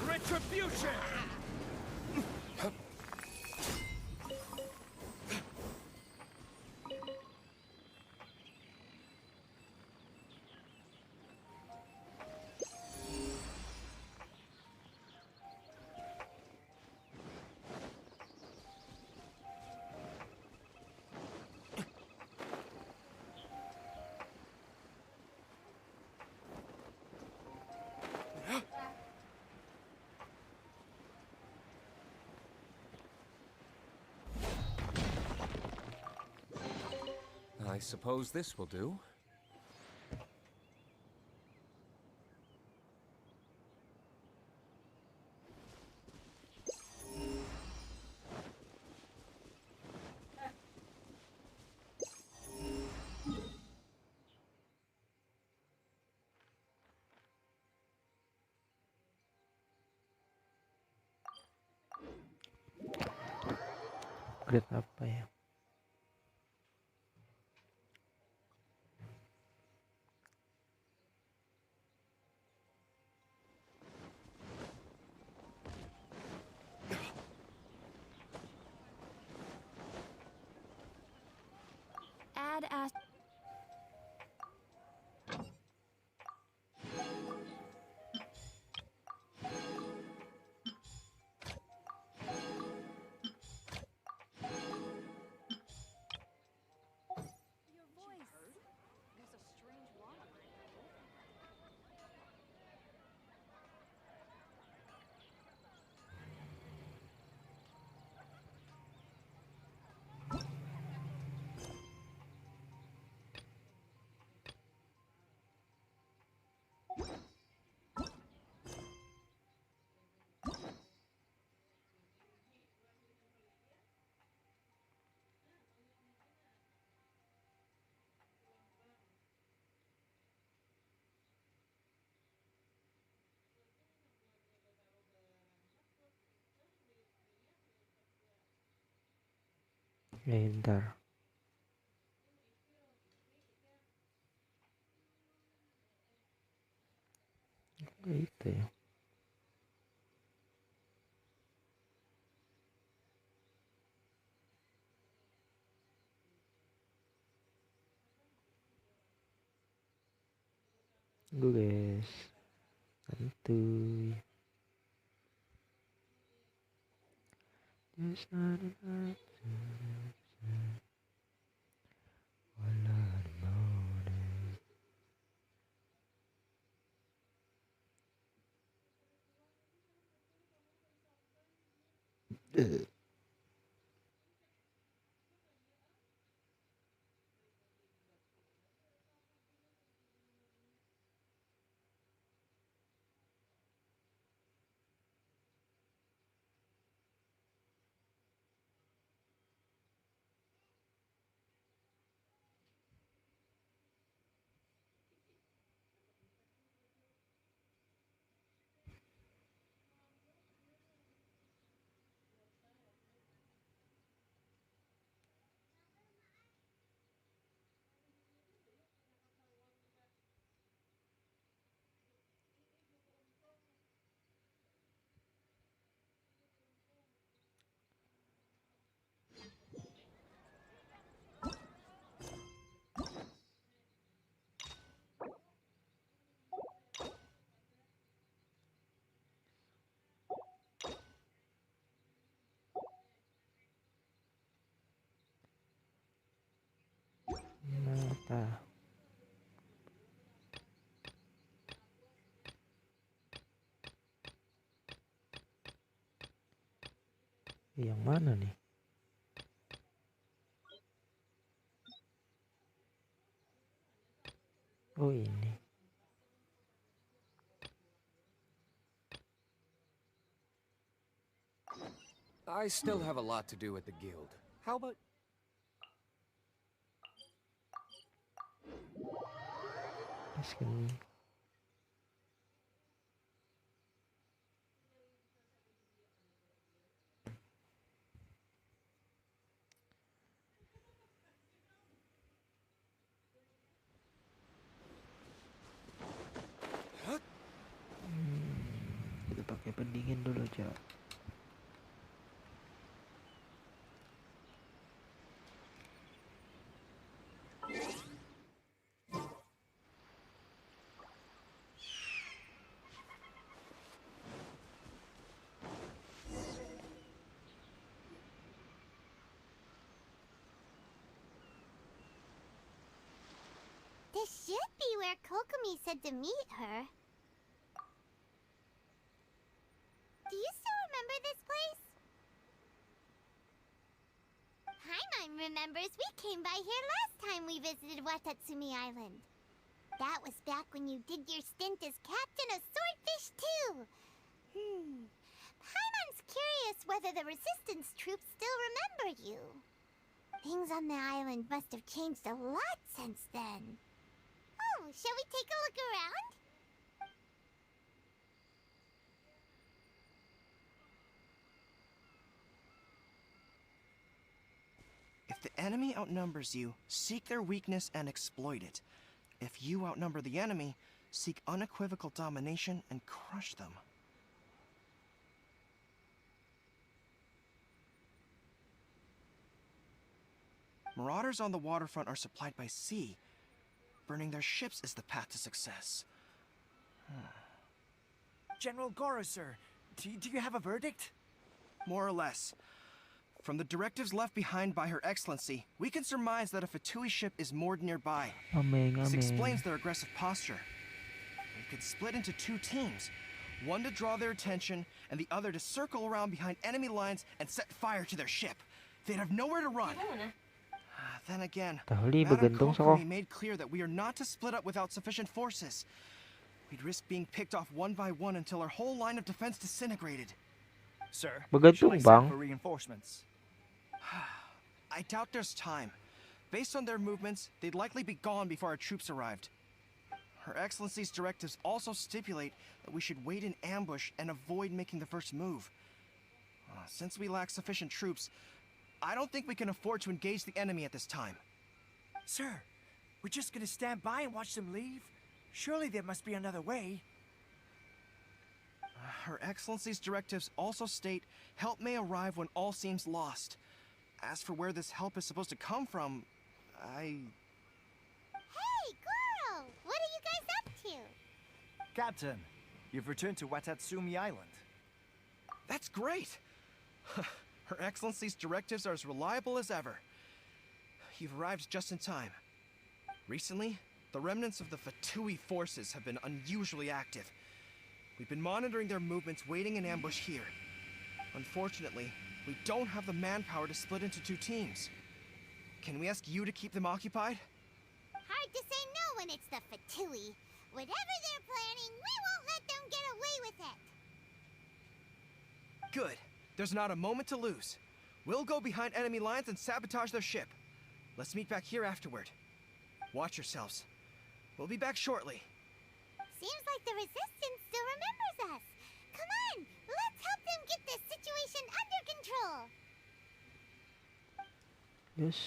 Retribution! I suppose this will do. Upgrade apa ya? Add as your voice. There's a strange waterline. Ntar itu ya. Gue guys, santuy. Just not enough. Mata. Yang mana nih? Oh ini. I still have a lot to do at the guild. How about... Skin. pakai pendingin dulu aja. This should be where Kokomi said to meet her. Do you still remember this place? Paimon remembers we came by here last time we visited Watatsumi Island. That was back when you did your stint as captain of Swordfish too. Paimon's curious whether the resistance troops still remember you. Things on the island must have changed a lot since then. Oh, shall we take a look around? If the enemy outnumbers you, seek their weakness and exploit it. If you outnumber the enemy, seek unequivocal domination and crush them. Marauders on the waterfront are supplied by sea. Burning their ships is the path to success. General Goro, sir, do you have a verdict? More or less. From the directives left behind by Her Excellency, we can surmise that a Fatui ship is moored nearby. This explains their aggressive posture. We could split into two teams. One to draw their attention, and the other to circle around behind enemy lines and set fire to their ship. They'd have nowhere to run. Then again, Madame Kokomi made clear that we are not to split up without sufficient forces. We'd risk being picked off one by one until our whole line of defense disintegrated. Sir, Begitu, shall I send Bang. for reinforcements? I doubt there's time. Based on their movements, they'd likely be gone before our troops arrived. Her Excellency's directives also stipulate that we should wait in ambush and avoid making the first move. Since we lack sufficient troops, I don't think we can afford to engage the enemy at this time. Sir, we're just gonna stand by and watch them leave? Surely there must be another way. Her Excellency's directives also state help may arrive when all seems lost. As for where this help is supposed to come from, Hey, Goro! What are you guys up to? Captain, you've returned to Watatsumi Island. That's great! Her Excellency's directives are as reliable as ever. You've arrived just in time. Recently, the remnants of the Fatui forces have been unusually active. We've been monitoring their movements, waiting in ambush here. Unfortunately, we don't have the manpower to split into two teams. Can we ask you to keep them occupied? Hard to say no when it's the Fatui. Whatever they're planning, we won't let them get away with it. Good. There's not a moment to lose. We'll go behind enemy lines and sabotage their ship. Let's meet back here afterward. Watch yourselves. We'll be back shortly. Seems like the Resistance still remembers us. Come on, let's help them get this situation under control. Yes.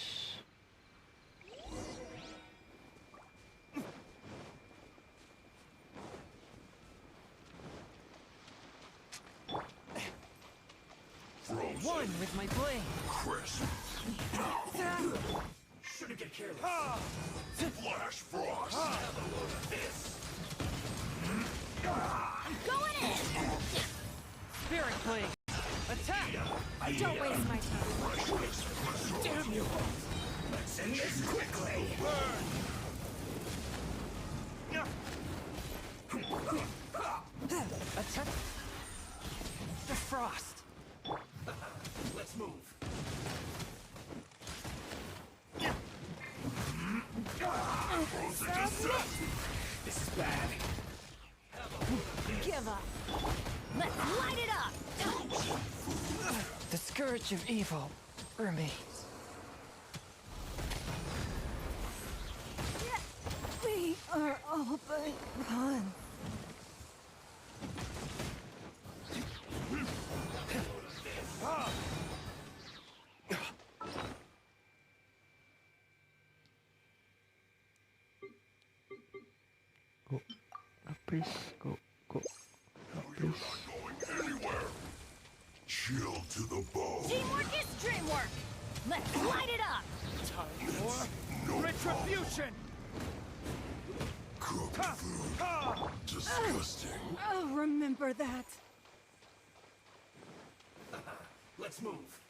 One with my blade. Shouldn't get careless. Flash frost. Have a load of this. I'm going in! Spirit blade. Attack! Don't waste my time. Damn you! Let's end this quickly. Attack! The frost. Let's move. Frozen descent. This is bad. Give up. Let's light it up! The scourge of evil remains. We are all but gone. Go. Please. Go. Please. Chill to the bone. Teamwork is dreamwork. Let's light it up. Time for No retribution. Cooked food. Disgusting. I'll remember that. Let's move.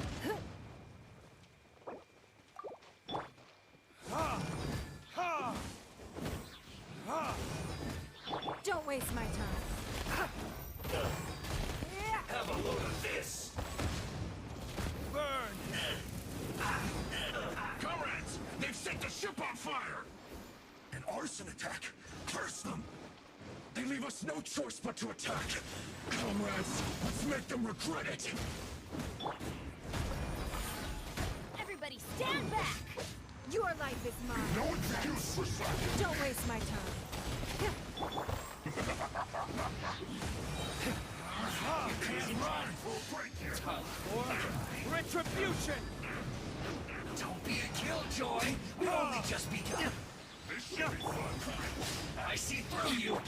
Don't waste my time. Have a load of this. Burn. Comrades, they've set the ship on fire. An arson attack. Curse them. They leave us no choice but to attack. Comrades, let's make them regret it. Everybody stand back. Your life is mine. No excuse for slacking. Don't waste my time. Can't run. We'll break you. For retribution. Don't be a killjoy. We've only just begun. This should be fun. I see through you.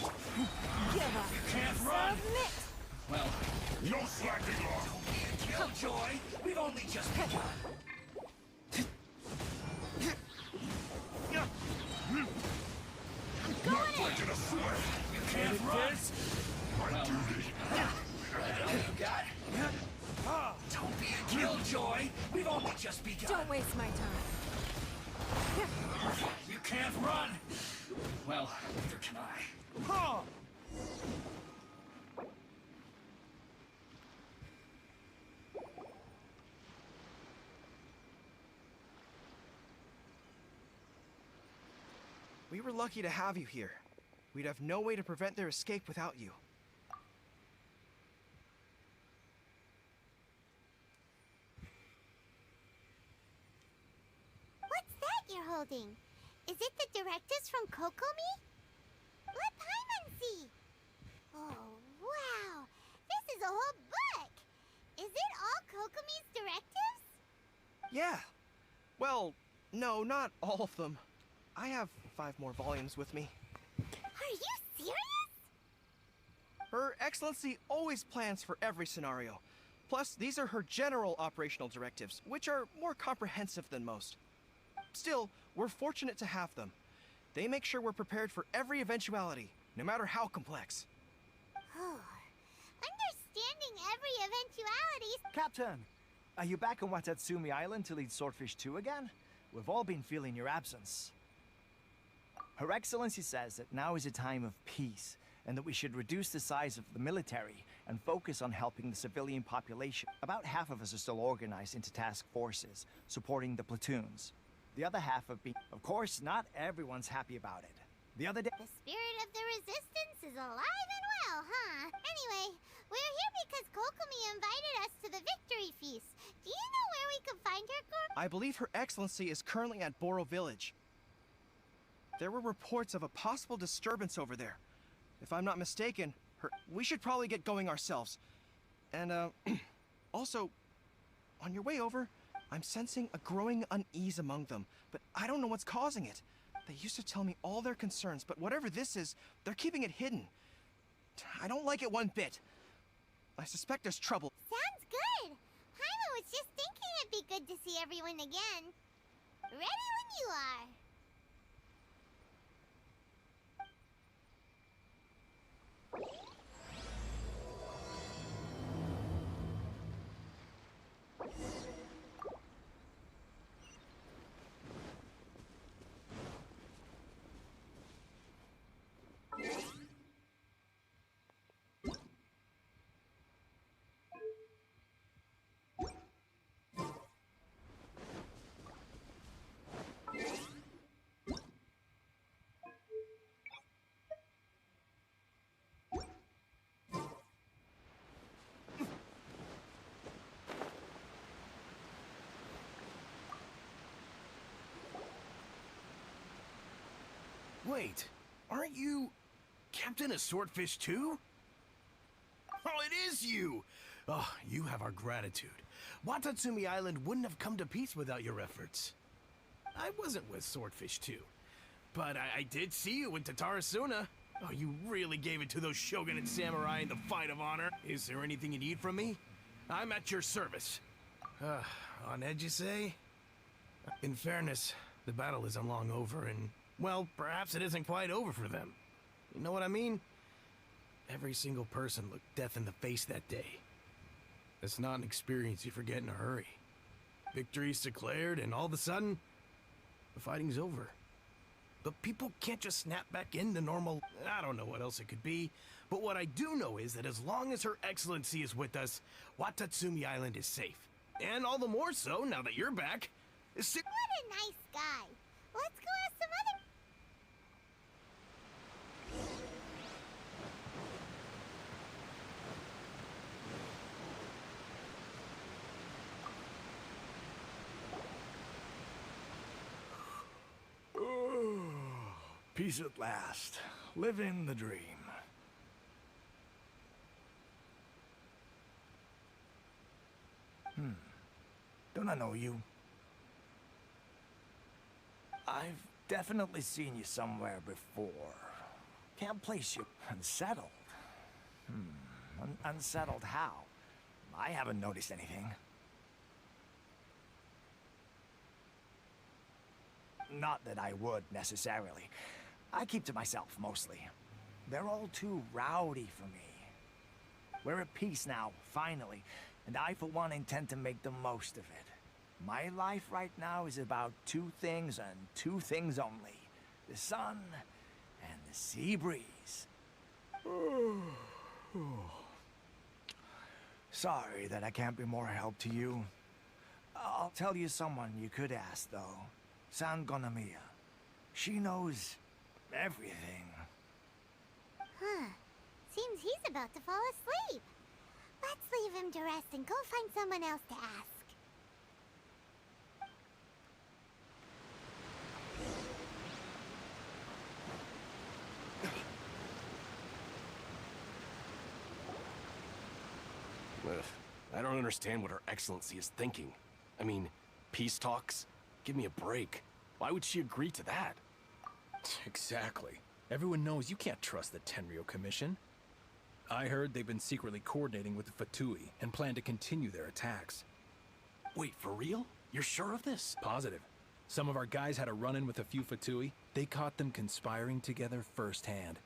Give up. Can't run. Submit. Well, No slacking off. don't be a killjoy. We've only just begun. Not breaking a sweat. You can't run. My duty. All you got? Don't be a killjoy. We've only just begun. Don't waste my time. You can't run. Well, neither can I. Ha! We were lucky to have you here. We'd have no way to prevent their escape without you. What's that you're holding? Is it the directives from Kokomi? Let Paimon see. Oh, wow. This is a whole book. Is it all Kokomi's directives? Yeah. Well, no, not all of them. I have 5 more volumes with me. Are you serious? Her Excellency always plans for every scenario. Plus, these are her general operational directives, which are more comprehensive than most. Still, we're fortunate to have them. They make sure we're prepared for every eventuality, no matter how complex. Oh, understanding every eventuality. Captain, are you back on Watatsumi Island to lead Swordfish 2 again? We've all been feeling your absence. Her Excellency says that now is a time of peace, and that we should reduce the size of the military and focus on helping the civilian population. About half of us are still organized into task forces, supporting the platoons. The other half have been... Of course, not everyone's happy about it. The other day... The spirit of the resistance is alive and well, huh? Anyway, we're here because Kokomi invited us to the victory feast. Do you know where we can find her, Gorm? I believe Her Excellency is currently at Boro Village. There were reports of a possible disturbance over there. If I'm not mistaken, we should probably get going ourselves. And, also, on your way over, I'm sensing a growing unease among them, but I don't know what's causing it. They used to tell me all their concerns, but whatever this is, they're keeping it hidden. I don't like it one bit. I suspect there's trouble. Sounds good. Paimon was just thinking it'd be good to see everyone again. Ready when you are. Wait, aren't you Captain of Swordfish too? Oh, it is you! Oh, you have our gratitude. Watatsumi Island wouldn't have come to peace without your efforts. I wasn't with Swordfish 2, but I did see you in Tatarasuna. Oh, you really gave it to those shogunate samurai in the fight of honor. Is there anything you need from me? I'm at your service. On edge, you say? In fairness, the battle isn't long over, and, well, perhaps it isn't quite over for them. You know what I mean? Every single person looked death in the face that day. It's not an experience you forget in a hurry. Victory's declared, and all of a sudden, the fighting's over. But people can't just snap back into normal. I don't know what else it could be, but what I do know is that as long as Her Excellency is with us, Watatsumi Island is safe. And all the more so now that you're back. What a nice guy. Let's go ask some other... Peace at last. Living the dream. Don't I know you? I've definitely seen you somewhere before. Can't place you. Unsettled. Unsettled how? I haven't noticed anything. Not that I would, necessarily. I keep to myself, mostly. They're all too rowdy for me. We're at peace now, finally, and I, for one, intend to make the most of it. My life right now is about two things and two things only. The sun and the sea breeze. Sorry that I can't be more help to you. I'll tell you someone you could ask, though. Sangonomiya. She knows everything. Huh. Seems he's about to fall asleep. Let's leave him to rest and go find someone else to ask. I don't understand what Her Excellency is thinking. I mean, peace talks? Give me a break. Why would she agree to that? Exactly. Everyone knows you can't trust the Tenryou Commission. I heard they've been secretly coordinating with the Fatui and plan to continue their attacks. Wait, for real? You're sure of this? Positive. Some of our guys had a run-in with a few Fatui. They caught them conspiring together firsthand.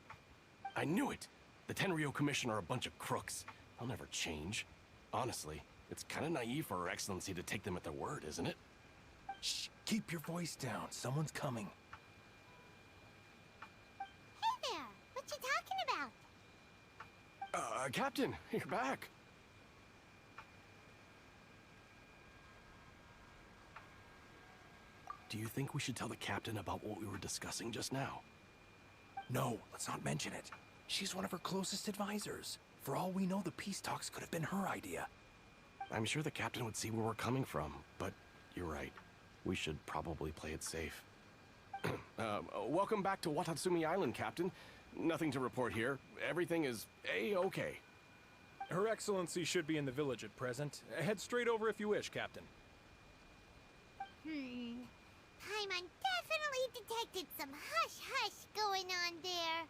I knew it! The Tenryou Commission are a bunch of crooks. They'll never change. Honestly, it's kind of naive for Her Excellency to take them at their word, isn't it? Shh, keep your voice down. Someone's coming. Hey there! What you talking about? Captain, you're back. Do you think we should tell the captain about what we were discussing just now? No, let's not mention it. She's one of her closest advisors. For all we know, the peace talks could have been her idea. I'm sure the captain would see where we're coming from, but you're right. We should probably play it safe. Welcome back to Watatsumi Island, Captain. Nothing to report here. Everything is A-okay. Her Excellency should be in the village at present. Head straight over if you wish, Captain. Paimon definitely detected some hush-hush going on there.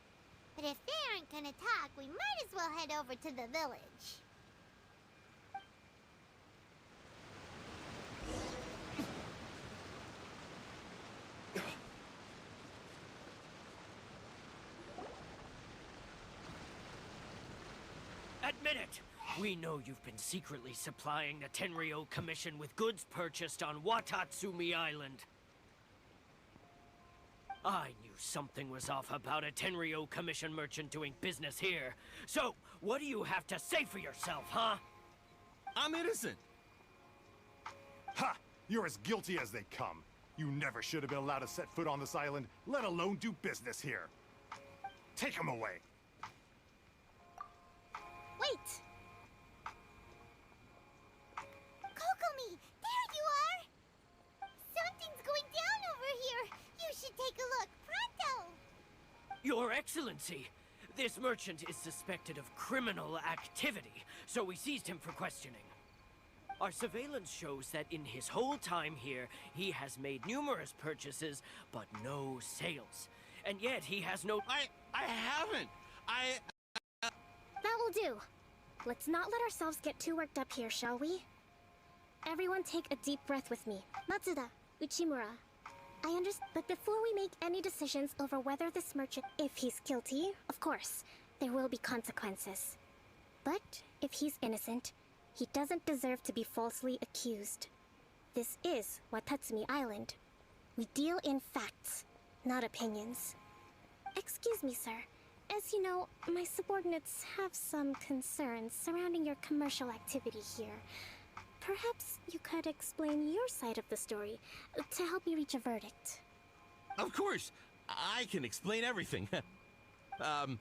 But if they aren't gonna talk, we might as well head over to the village. Admit it! We know you've been secretly supplying the Tenryou Commission with goods purchased on Watatsumi Island. I knew something was off about a Tenryou Commission merchant doing business here. So, what do you have to say for yourself, huh? I'm innocent! Ha! You're as guilty as they come. You never should have been allowed to set foot on this island, let alone do business here. Take him away. Wait! Kokomi, there you are! Something's going down over here. You should take a look, pronto! Your Excellency, this merchant is suspected of criminal activity, so we seized him for questioning. Our surveillance shows that in his whole time here, he has made numerous purchases, but no sales. And yet he has no... I haven't! That will do. let's not let ourselves get too worked up here, shall we? Everyone take a deep breath with me. Matsuda, Uchimura. I understand, but before we make any decisions over whether this merchant, if he's guilty, of course, there will be consequences. But if he's innocent, he doesn't deserve to be falsely accused. This is Watatsumi Island. We deal in facts, not opinions. Excuse me, sir. As you know, my subordinates have some concerns surrounding your commercial activity here. Perhaps you could explain your side of the story to help me reach a verdict. Of course! I can explain everything. I'm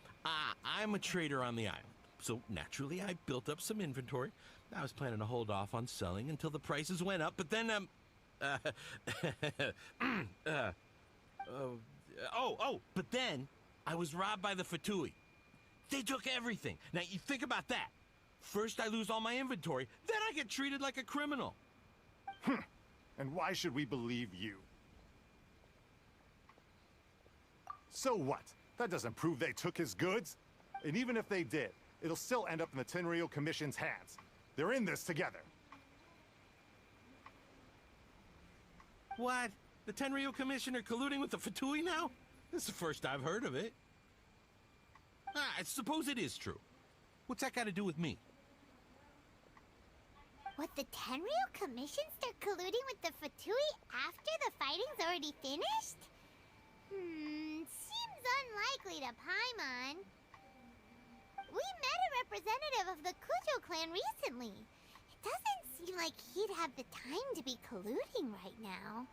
a trader on the island, so naturally I built up some inventory. I was planning to hold off on selling until the prices went up, but then, but then I was robbed by the Fatui. They took everything. Now, you think about that. First I lose all my inventory, then I get treated like a criminal. And why should we believe you? So what? That doesn't prove they took his goods. And even if they did, it'll still end up in the Tenryou Commission's hands. They're in this together. What? The Tenryou Commission are colluding with the Fatui now? This is the first I've heard of it. I suppose it is true. What's that got to do with me? What, the Tenryou Commission start colluding with the Fatui after the fighting's already finished? Seems unlikely to Paimon. We met a representative of the Kujo clan recently. It doesn't seem like he'd have the time to be colluding right now.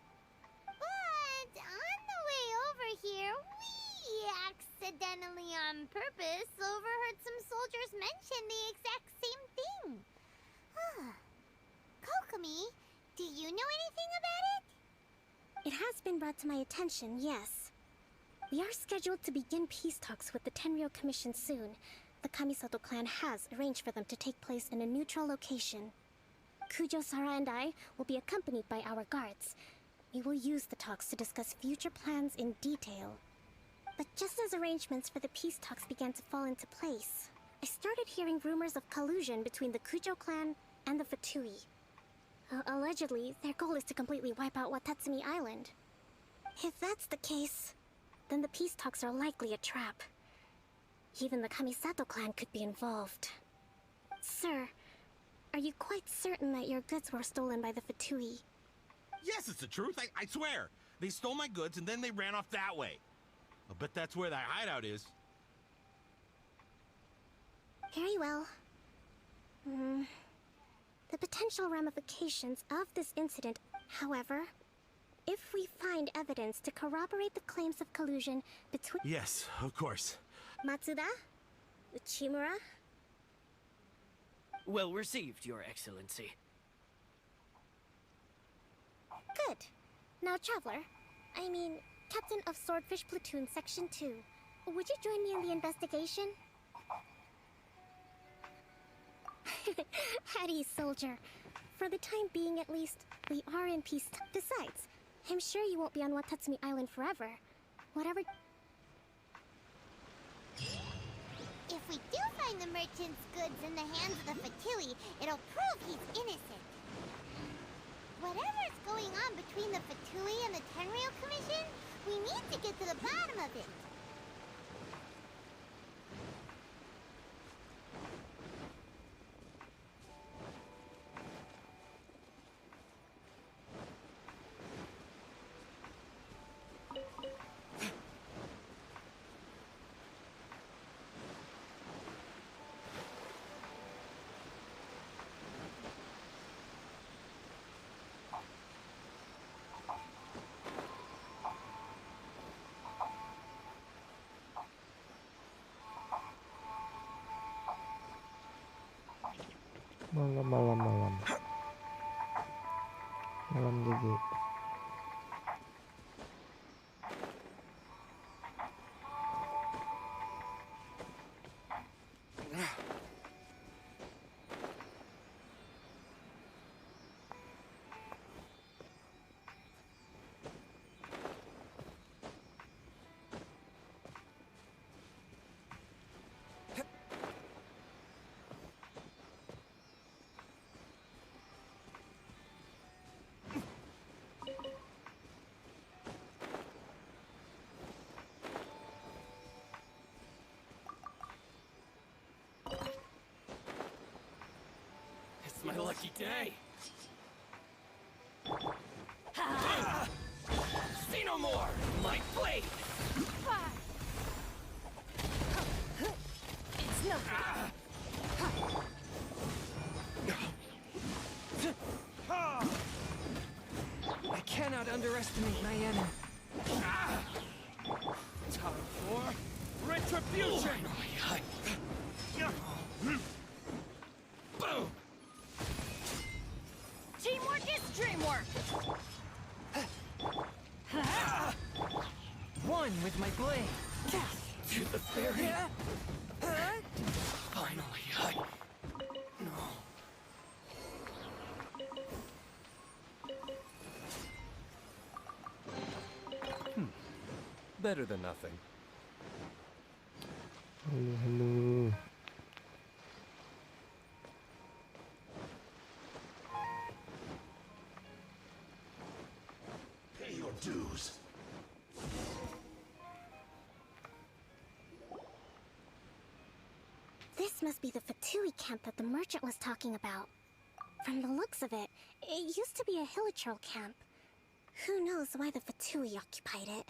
But on the way over here, we accidentally on purpose overheard some soldiers mention the exact same thing. Kokomi, do you know anything about it? It has been brought to my attention, yes. We are scheduled to begin peace talks with the Tenryou Commission soon. The Kamisato clan has arranged for them to take place in a neutral location. Kujo-Sara and I will be accompanied by our guards. We will use the talks to discuss future plans in detail. But just as arrangements for the peace talks began to fall into place, I started hearing rumors of collusion between the Kujo clan and the Fatui. Allegedly, their goal is to completely wipe out Watatsumi Island. If that's the case, then the peace talks are likely a trap. Even the Kamisato clan could be involved. Sir, are you quite certain that your goods were stolen by the Fatui? Yes, it's the truth. I swear. They stole my goods and then they ran off that way. I bet that's where that hideout is. Very well. The potential ramifications of this incident, however, if we find evidence to corroborate the claims of collusion between— Yes, of course. Matsuda? Uchimura? Well received, Your Excellency. Good. Now, Traveler, I mean, Captain of Swordfish Platoon Section 2, would you join me in the investigation? Hattie, soldier. For the time being, at least, we are in peace. Besides, I'm sure you won't be on Watatsumi Island forever. Whatever— If we do find the merchant's goods in the hands of the Fatui, it'll prove he's innocent. Whatever's going on between the Fatui and the Tenryou Commission, we need to get to the bottom of it. Malam GG. my lucky day. See no more! My blade! It's nothing. I cannot underestimate my enemy. Time for retribution! Boom! Teamwork is dreamwork. One with my blade. To the fairy! Finally, No. Better than nothing. Halo. Pay your dues. This must be the Fatui camp that the merchant was talking about. From the looks of it, it used to be a hilichurl camp. Who knows why the Fatui occupied it?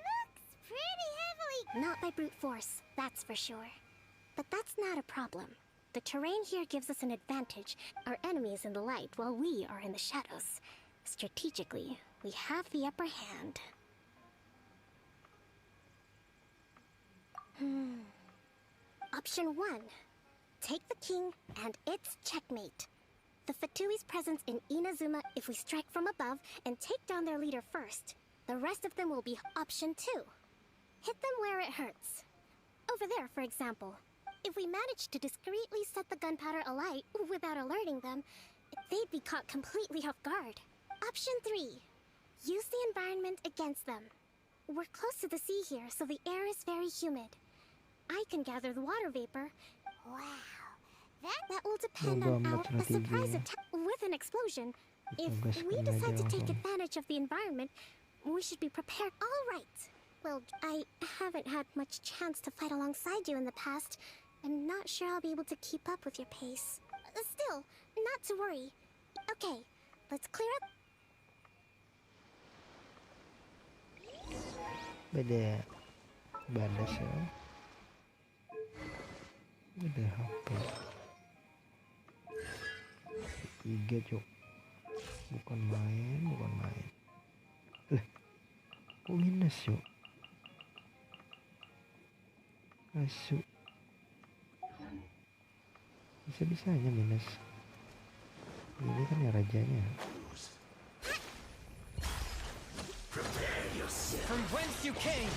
Looks pretty heavily. Not by brute force, that's for sure. But that's not a problem. The terrain here gives us an advantage. Our enemy is in the light, while we are in the shadows. Strategically, we have the upper hand. Option 1. Take the king, and it's checkmate. The Fatui's presence in Inazuma if we strike from above and take down their leader first. The rest of them will be option 2. Hit them where it hurts. Over there, for example. If we manage to discreetly set the gunpowder alight without alerting them, they'd be caught completely off guard. Option 3. Use the environment against them. We're close to the sea here, so the air is very humid. I can gather the water vapor. Wow. That will depend on a surprise attack with an explosion. If we decide to take advantage of the environment, we should be prepared. All right. Well, I haven't had much chance to fight alongside you in the past. I'm not sure I'll be able to keep up with your pace. Still, not to worry. Okay, let's clear up. Beda badas ya. Beda HP. Tiga cok. Bukan main. Lah, kok minus yuk? Masuk. Bisa-bisanya minus. Ini kan ya rajanya. From whence you came.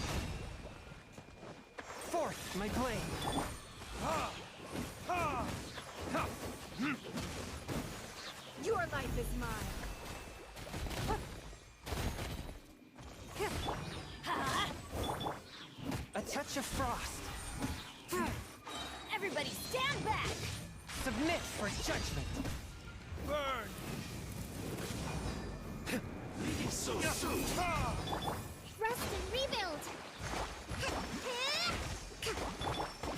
Forth, my blade. Your life is mine. A touch of frost. Everybody stand back. Submit for judgment. Burn! Leaving so soon. Rust and rebuild.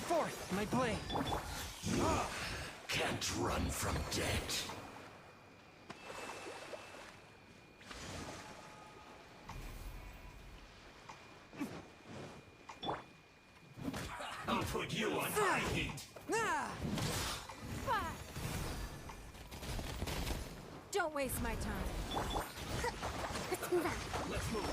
Forth, my blade. Can't run from death. I'll put you on high heat. Don't waste my time. Let's move out. Let's move.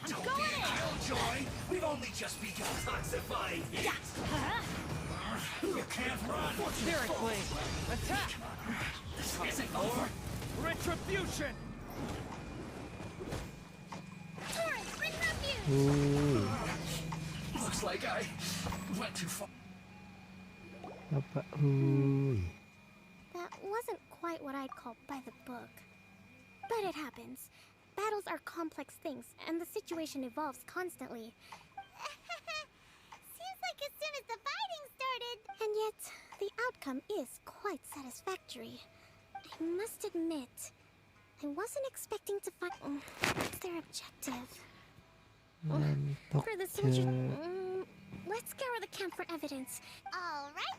Don't be a killjoy. We've only just begun toxifying heat. You can't run. Spirit blade. Attack. This isn't over. Retribution! Torrent, bring refuge. Looks like I went too far. Apa? Huy. That wasn't quite what I'd call by the book. But it happens. Battles are complex things, and the situation evolves constantly. Seems like as soon as the fighting started. And yet, the outcome is quite satisfactory. I must admit, I wasn't expecting to find... What's their objective? Mantap, For the soldier... let's scour the camp for evidence. All right.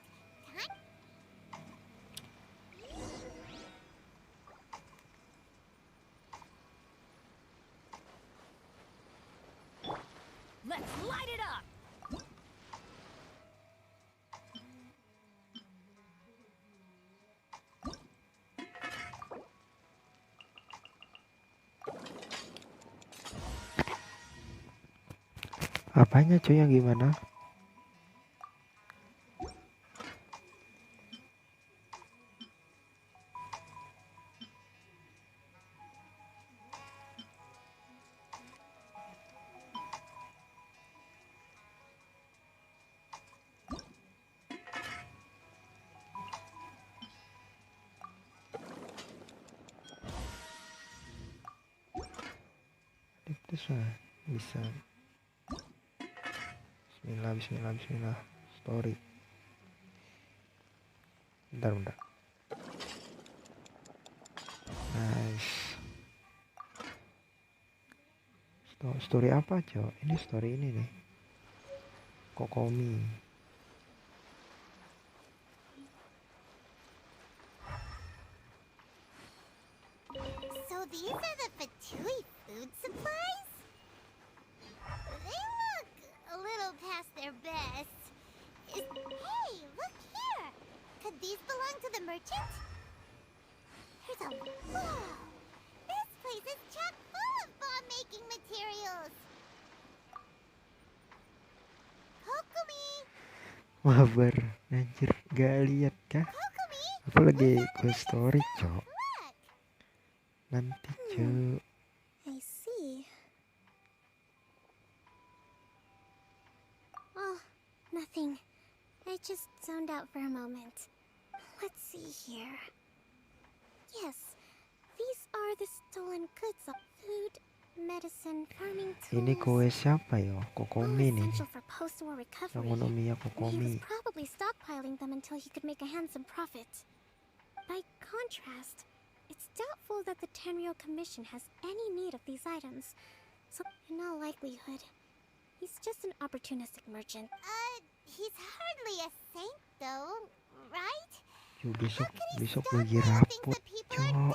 Let's light it up! Apanya cuy, yang gimana? Bisa. Bismillah. Story. Bentar. Nice. Story apa, Cok? Ini story ini nih. Kokomi. So these are the Fatui food supplies? They look a little past their best. Hey, look here! Could these belong to the merchant? Here's a... Whoa! This place is chock full of bomb-making materials! Kokomi! Mabar, anjir, gak lihat kah? Aku lagi gue story, Cok. Nanti, Cok. I see. Oh, nothing. I just zoned out for a moment. Let's see here. Yes, these are the stolen goods of food, medicine, farming tools. Ini kue siapa yo? Kokomi nih. Essential for post-war recovery. Yang Nomiya He Kokomi. was probably stockpiling them until he could make a handsome profit. By contrast, it's doubtful that the Tenryou Commission has any need of these items. So, in all likelihood, he's just an opportunistic merchant. He's hardly a saint, though, right? Yo, besok lagi rapot, Cok.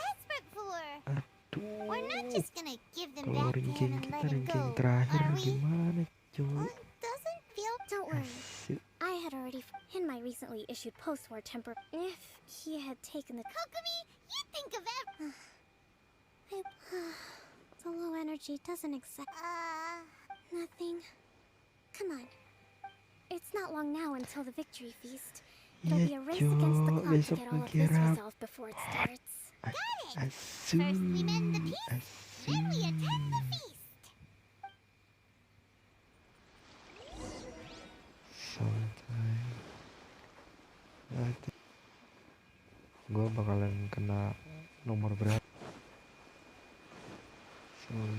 Aduh. We're not just gonna give them Kalau back to him ranking and kita let him ranking go, terakhir are we? gimana, Cok? Doesn't feel... Don't worry. Asyik. I had already in my recently issued post-war temper. If he had taken the Kokomi, you think of it. The low energy doesn't exact. Nothing. Come on. It's not long now until the victory feast. It'll be a race against the clock to get all of this resolved before it starts. Got it. First we mend the peace, then we attend the feast. Sultan. Nanti gue bakalan kena nomor berapa? Sultan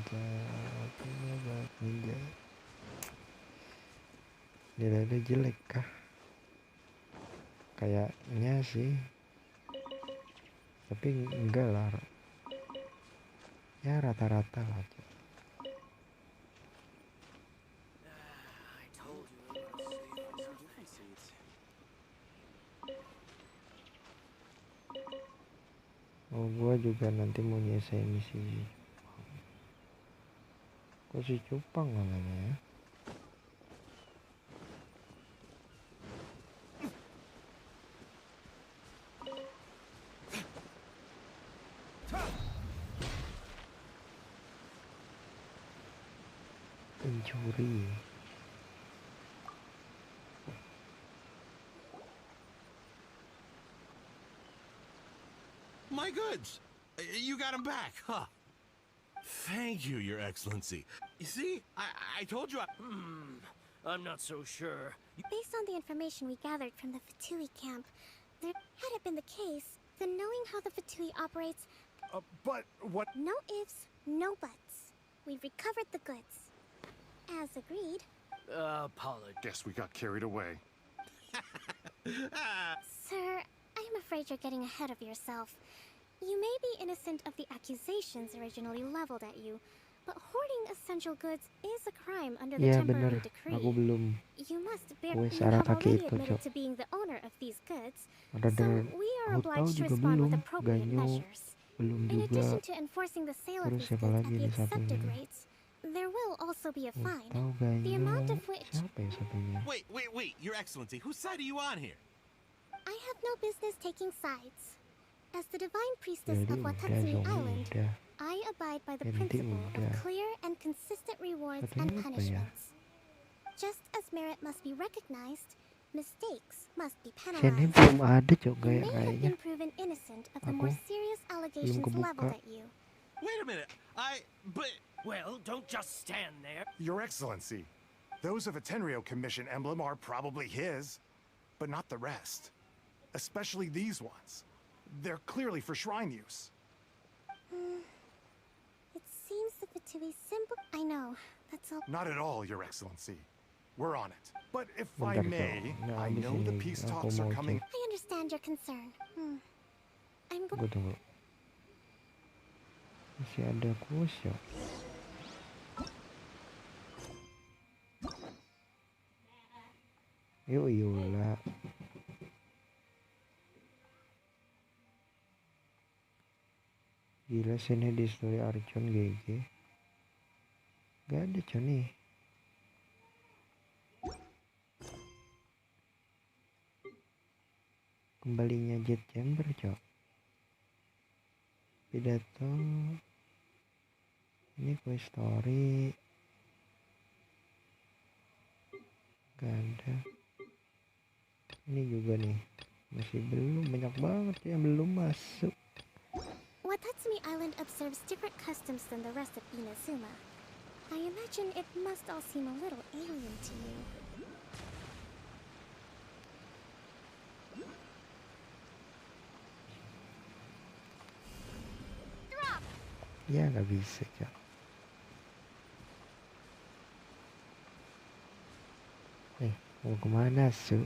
enggak. Nilainya jelek kah? Kayaknya sih. Tapi enggak lah. Ya rata-rata lah. Oh, gua juga nanti mau nyelesain misi kok si cupang namanya ya. Pencuri. My goods! You got them back, huh? Thank you, Your Excellency. You see, I told you I'm not so sure. Based on the information we gathered from the Fatui camp, had it been the case, then knowing how the Fatui operates... But what... No ifs, no buts. We recovered the goods. As agreed. Apologies. Guess we got carried away. Sir, I am afraid you're getting ahead of yourself. You may be innocent of the accusations originally leveled at you, but hoarding essential goods is a crime under the Ya temporary bener, decree. aku belum You must bear. wes You arah have pakai already itu, admitted Cok. to being the owner of these goods, Rada so we are Hutau obliged to juga respond with belum, appropriate Ganyu measures. belum In juga. addition to enforcing the sale of Terus these siapa goods lagi at the nih accepted satunya? rates, there will also be a fine. Hutau, The amount Ganyu, of which siapa ya satunya? Wait, Your Excellency, whose side are you on here? I have no business taking sides. As the divine priestess Jadi of udah, Watatsumi Zombie Island, udah. I abide by the Ganti principle udah. of clear and consistent rewards Satunya and apa ya? punishments. Just as merit must be recognized, mistakes must be Sini penalized. belum ada, Cok, You may have kayaknya. been proven innocent of the Aku more serious allegations kebuka. leveled at you. Wait a minute, but... Well, don't just stand there. Your Excellency, those of a Tenryo Commission emblem are probably his, but not the rest. Especially these ones. They're clearly for shrine use. It seems the Fatui symbol. I know, that's all. Not at all, Your Excellency. We're on it. But if Bentar, I Cok. may, Nah, I habis know the ini peace aku talks are mau coming. cek. I understand your concern. I'm Tunggu, tunggu. Masih ada kuis ya? Yuk, Yola. Gila, sini di story Archon GG. Gak ada, Con, nih. Kembalinya Jet Chamber, Cok. Pidato. Ini quest story. Gak ada. Ini juga nih. Masih belum, banyak banget yang belum masuk. Watatsumi Island observes different customs than the rest of Inazuma. I imagine it must all seem a little alien to you. Ya nggak bisa, Cok. Mau kemana, Su?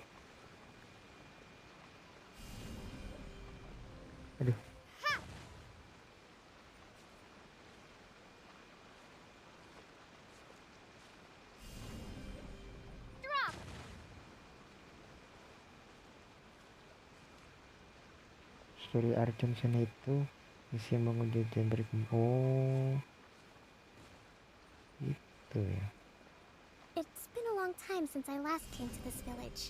Aduh. Story Archon sana itu misi mengunjungi chamber. Oh, gitu ya. It's been a long time since I last came to this village.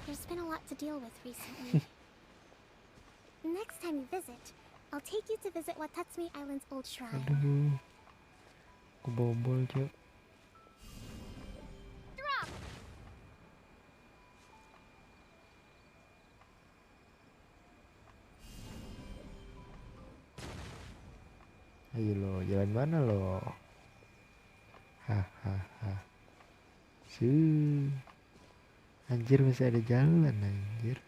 There's been a lot to deal with recently. Next time you visit, I'll take you to visit Watatsumi Island's old shrine. Aduh, kebobol, Cok. Ayo lo, jalan mana lo? Hahaha. Anjir, masih ada jalan, anjir.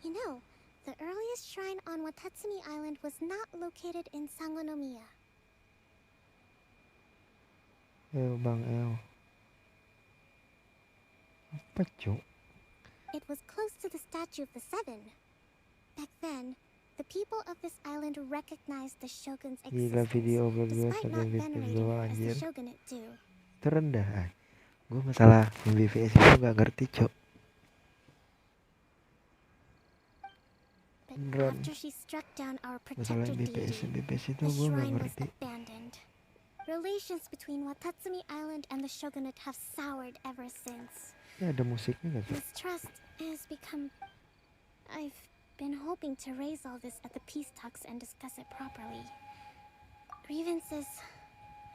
You know, the earliest shrine on Watatsumi Island was not located in Sangonomiya. Bang El. Apa, Cok? It was close to the statue of the Seven. Back then, the people of this island recognized the shogun's Gila, existence, video berdua despite sampai not VPS venerating doang, her as the anjir. shogunate do. Terendah. Gue masalah BVS itu gak ngerti, Cok. But Beneran. after she struck down our Masalah protector BPS deity, itu the gue gak shrine was ngerti. abandoned. Relations between Watatsumi Island and the shogunate have soured ever since. Ya ada musiknya gak, Cok? Mistrust has become... I've been hoping to raise all this at the peace talks and discuss it properly. Grievances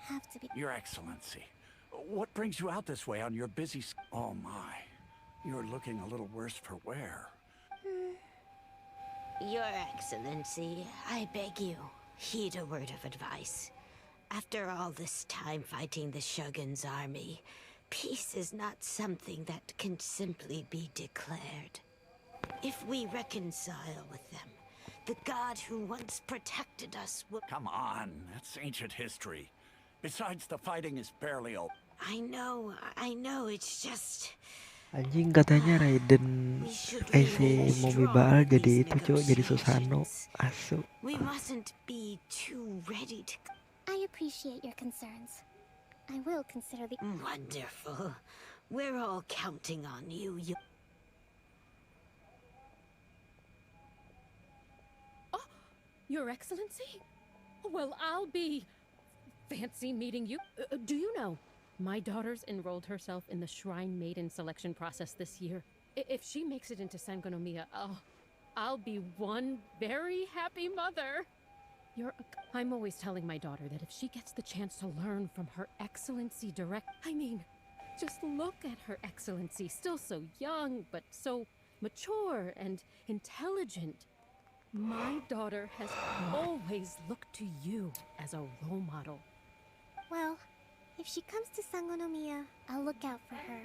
have to be... Your Excellency, what brings you out this way on your busy... Oh my, you're looking a little worse for wear. Your Excellency, I beg you, heed a word of advice. After all this time fighting the Shogun's army, peace is not something that can simply be declared. If we reconcile with them, the god who once protected us will... Come on, that's ancient history. Besides, the fighting is barely over. I know, it's just... Anjing katanya Raiden We should IC remain Momi strong Baal in jadi these itu cuy, jadi Susano. negotiations. Asu. We mustn't be too ready to... I appreciate your concerns. I will consider the... Wonderful. We're all counting on you. Your Excellency? Well, I'll be... fancy meeting you. Do you know, my daughter's enrolled herself in the Shrine Maiden selection process this year. If she makes it into Sangonomiya, I'll be one very happy mother. I'm always telling my daughter that if she gets the chance to learn from Her Excellency direct... I mean, just look at Her Excellency, still so young, but so mature and intelligent. My daughter has always looked to you as a role model. Well, if she comes to Sangonomiya, I'll look out for her.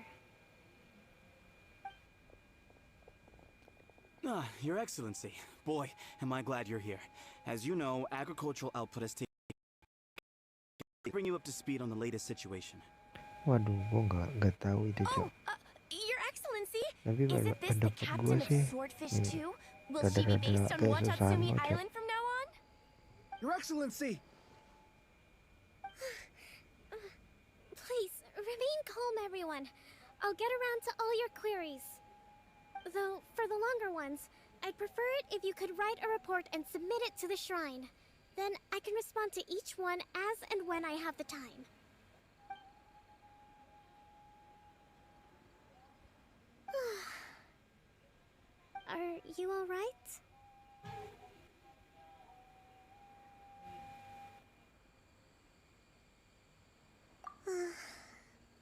Your Excellency. Boy, am I glad you're here. As you know, agricultural output has taken... bring you up to speed on the latest situation. Waduh, gua nggak tahu itu cuy. Your Excellency, Tapi is it this the pendapat captain gua of sih, Swordfish 2? Will rada-rada she be based on kayak Watatsumi Susano, Cok. Island from now on? Your Excellency! Please, remain calm, everyone. I'll get around to all your queries. Though, for the longer ones, I'd prefer it if you could write a report and submit it to the shrine. Then I can respond to each one as and when I have the time. Are you all right?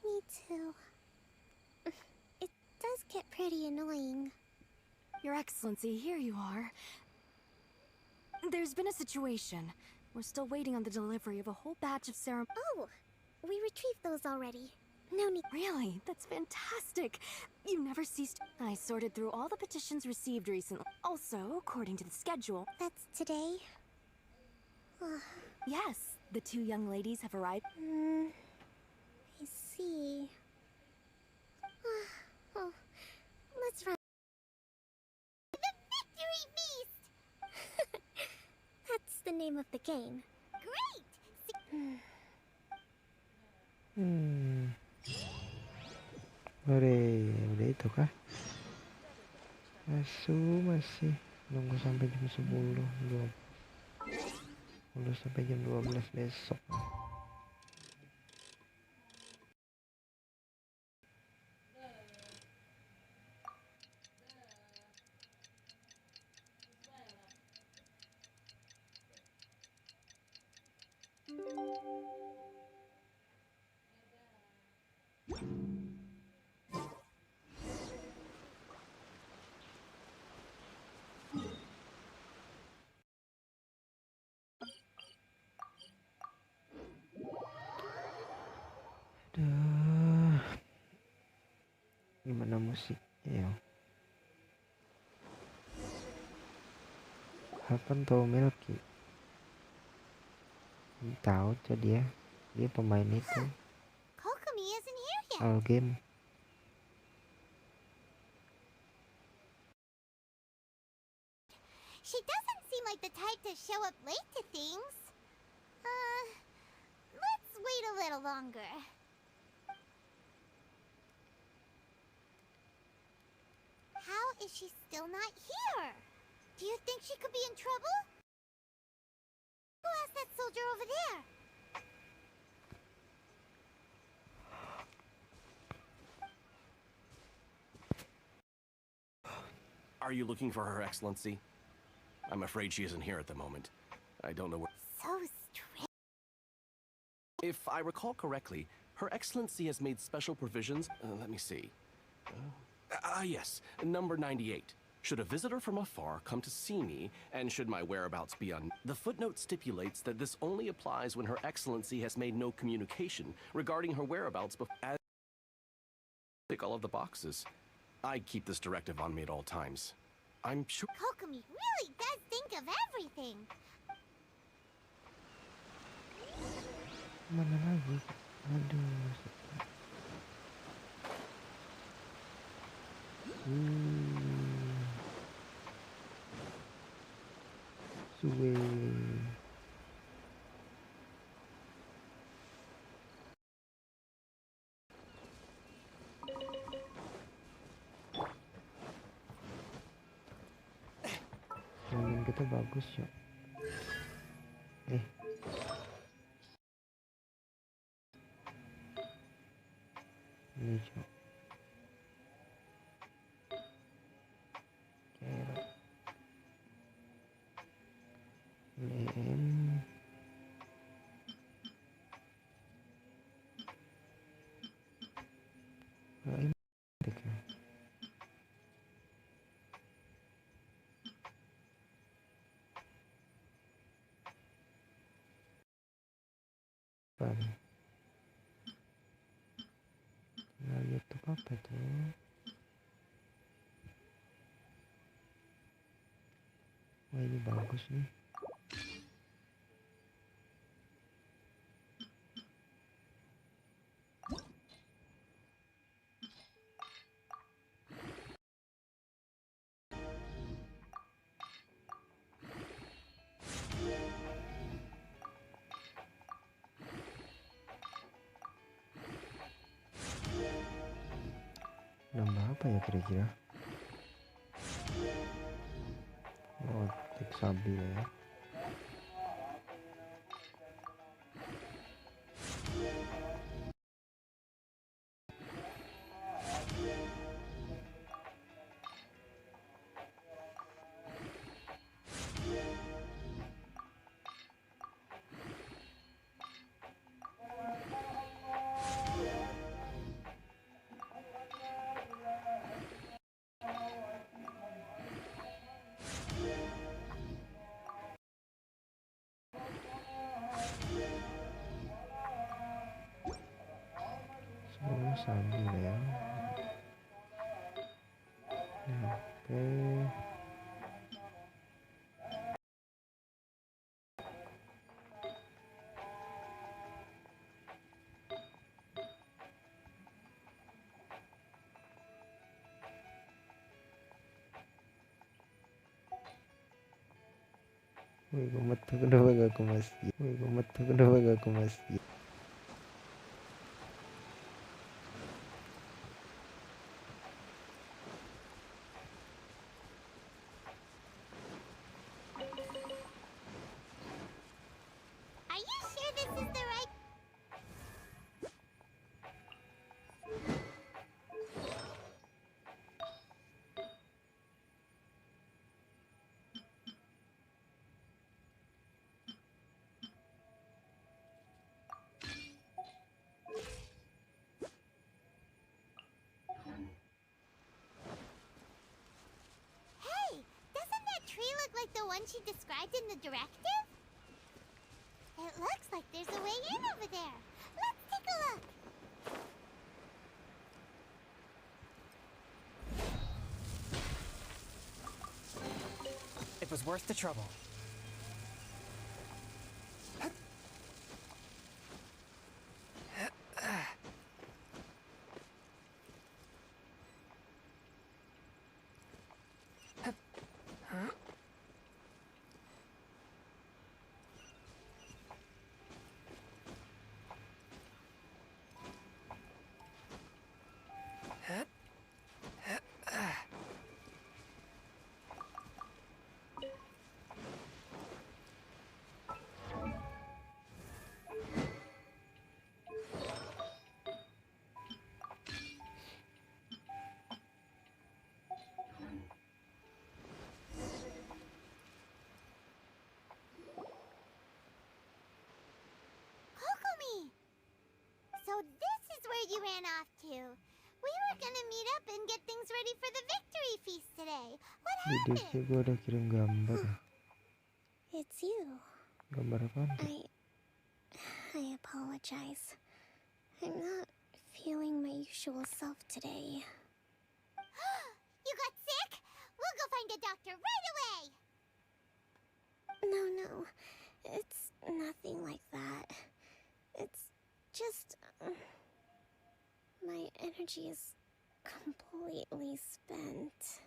Me too. It does get pretty annoying. Your Excellency, here you are. There's been a situation. We're still waiting on the delivery of a whole batch of serum... Oh! We retrieved those already. No need... Really? That's fantastic! You never ceased... I sorted through all the petitions received recently. Also, according to the schedule... That's today? Yes, the two young ladies have arrived... I see. Oh, let's run. The Victory Feast! That's the name of the game. Great! Udah itu kah? Masih nunggu sampai jam 10 sampai jam 12 besok. Gimana musiknya ya? Happen to Milky. Tahu tuh dia pemain itu. Kokomi isn't here yet. All game. She doesn't seem like the type to show up late to things. Let's wait a little longer. How is she still not here? Do you think she could be in trouble? Who asked that soldier over there? Are you looking for Her Excellency? I'm afraid she isn't here at the moment. I don't know where... So strange. If I recall correctly, Her Excellency has made special provisions... let me see. Yes, number 98. Should a visitor from afar come to see me, and should my whereabouts be unknown, the footnote stipulates that this only applies when Her Excellency has made no communication regarding her whereabouts before... Tick all of the boxes. I keep this directive on me at all times. I'm sure... Kokomi really does think of everything. Mana lagi? Aduh. Suwe. Jalan kita bagus ya. Ini cok. Kerok. Lem. Ini dekat. Sabi. Nah, YouTube apa tuh? Wah, ini bagus nih. Nambah apa ya kira-kira? Oh, tek Sabi ya. Semua Sabi ya. Oke. Wih, gue metu kenapa gak ke masjid? Wih, gue metu kenapa gak ke masjid? Are you sure this is the right... Hey, doesn't that tree look like the one she described in the directive? It looks like there's a way in over there. Let's take a look. It was worth the trouble. Kokomi! So this is where you ran off to. We were gonna meet up and get things ready for the victory feast today. What Di DC happened? gue udah kirim gambar. It's you. Gambar apa? I apologize. I'm not feeling my usual self today. You got sick? We'll go find a doctor right away. No, it's nothing like that. It's just... my energy is completely spent.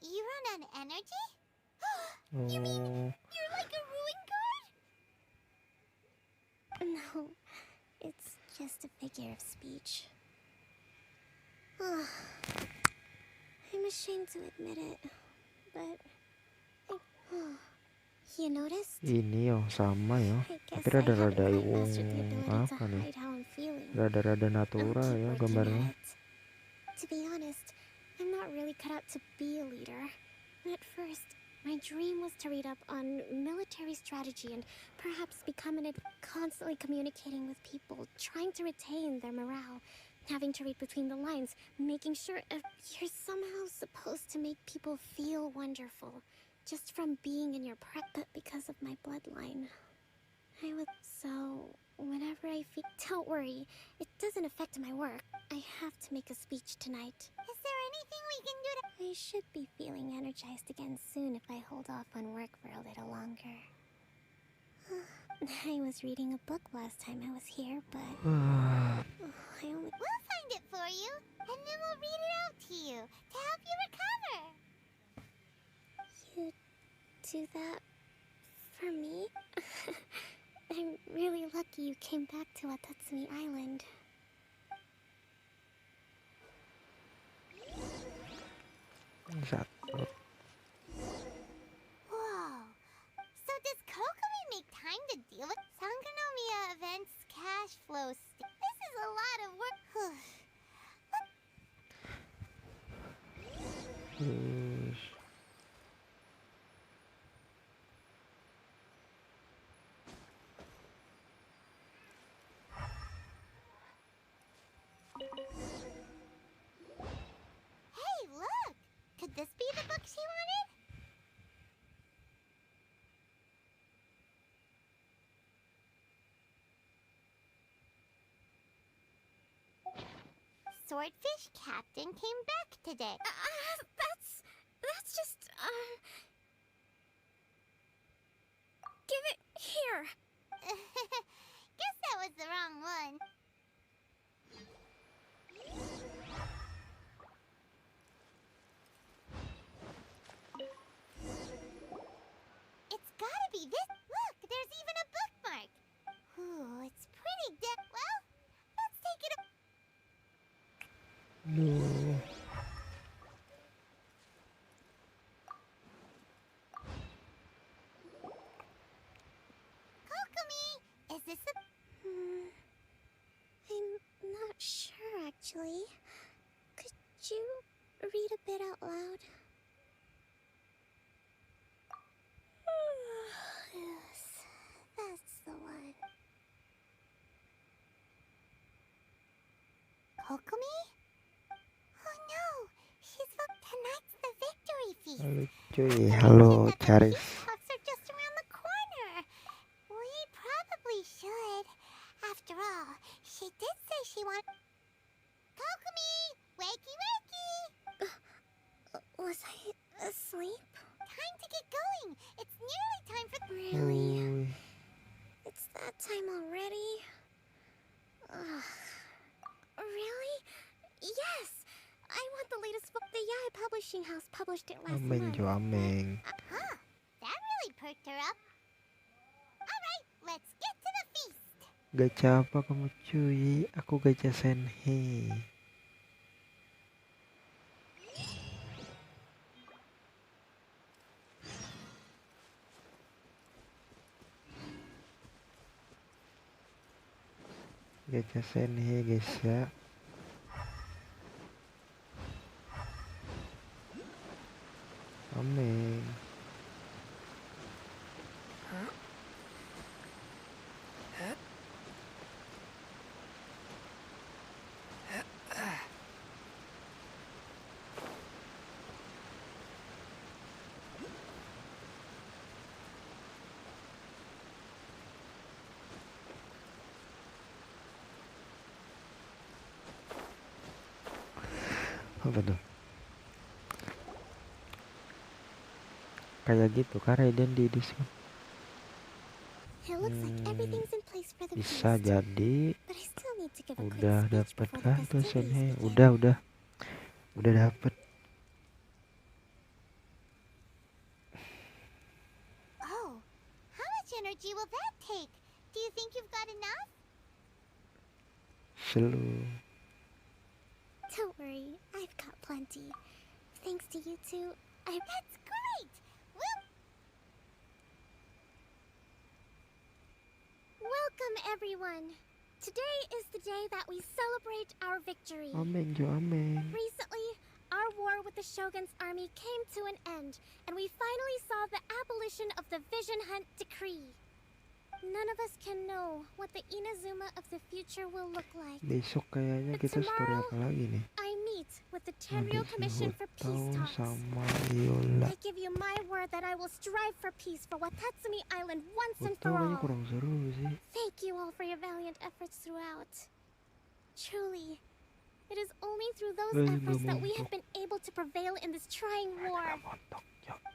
You run on energy? You mean you're like a ruin guard? No, it's just a figure of speech. I'm ashamed to admit it, but you noticed? Ini yang sama ya, tapi rada-rada apa nih? Rada-rada natural ya gambarnya. To be honest, I'm not really cut out to be a leader. At first, my dream was to read up on military strategy and perhaps become constantly communicating with people, trying to retain their morale, having to read between the lines, making sure you're somehow supposed to make people feel wonderful, just from being in your prep, but because of my bloodline. So, whenever I feel... Don't worry, it doesn't affect my work. I have to make a speech tonight. Is there anything we can do to... I should be feeling energized again soon if I hold off on work for a little longer. I was reading a book last time I was here, but... We'll find it for you, and then we'll read it out to you, to help you recover. You do that for me? I'm really lucky you came back to Watatsumi Island. Whoa. So does Kokomi make time to deal with Sangonomiya events, cash flow? This is a lot of work. Hey, look! Could this be the book she wanted? Swordfish Captain came back today. That's just, give it here. Guess that was the wrong one. It's gotta be this. Look, there's even a bookmark. Ooh, it's pretty well, let's take it. No. Kokomi, is this a... I'm not sure, actually. Could you read a bit out loud? Yes, that's the one. Kokomi? Oh no, she's tonight's the victory feast. Halo cuy, halo Charis. Puffs are just around the corner. We probably should. After all, she did say she wanted... Kokomi! Wakey wakey! Was I asleep? Time to get going. It's nearly time for... Really? It's that time already? Really? Yes! I want the latest book. The Yai Publishing House published it last month. Ameng. That really perked her up. Alright, let's get to the feast. Gacha apa kamu cuy? Aku gacha senhei. Gacha senhei guys ya. Ameng. Apa tuh? Kayak gitu kan Raiden di Discord. It looks like everything's in place for the Bisa feast. jadi. But I still need to give a quick Udah speech dapet before the kan festivities dosennya? begin. Udah dapet. Oh, how much energy will that take? Do you think you've got enough? Slow. Don't worry, I've got plenty. Thanks to you two, That's great! Welcome, everyone! Today is the day that we celebrate our victory. Amin jo amin. Recently, our war with the Shogun's army came to an end, and we finally saw the abolition of the Vision Hunt Decree. None of us can know what the Inazuma of the future will look like. Besok kayaknya kita story apa lagi nih? I meet with the Tenryo Commission for Peace Talks. Sama Yola. I give you my word that I will strive for peace for Watatsumi Island once and Utau for kayaknya all. kurang seru sih. Thank you all for your valiant efforts throughout. Truly, it is only through those efforts that we have been able to prevail in this trying war.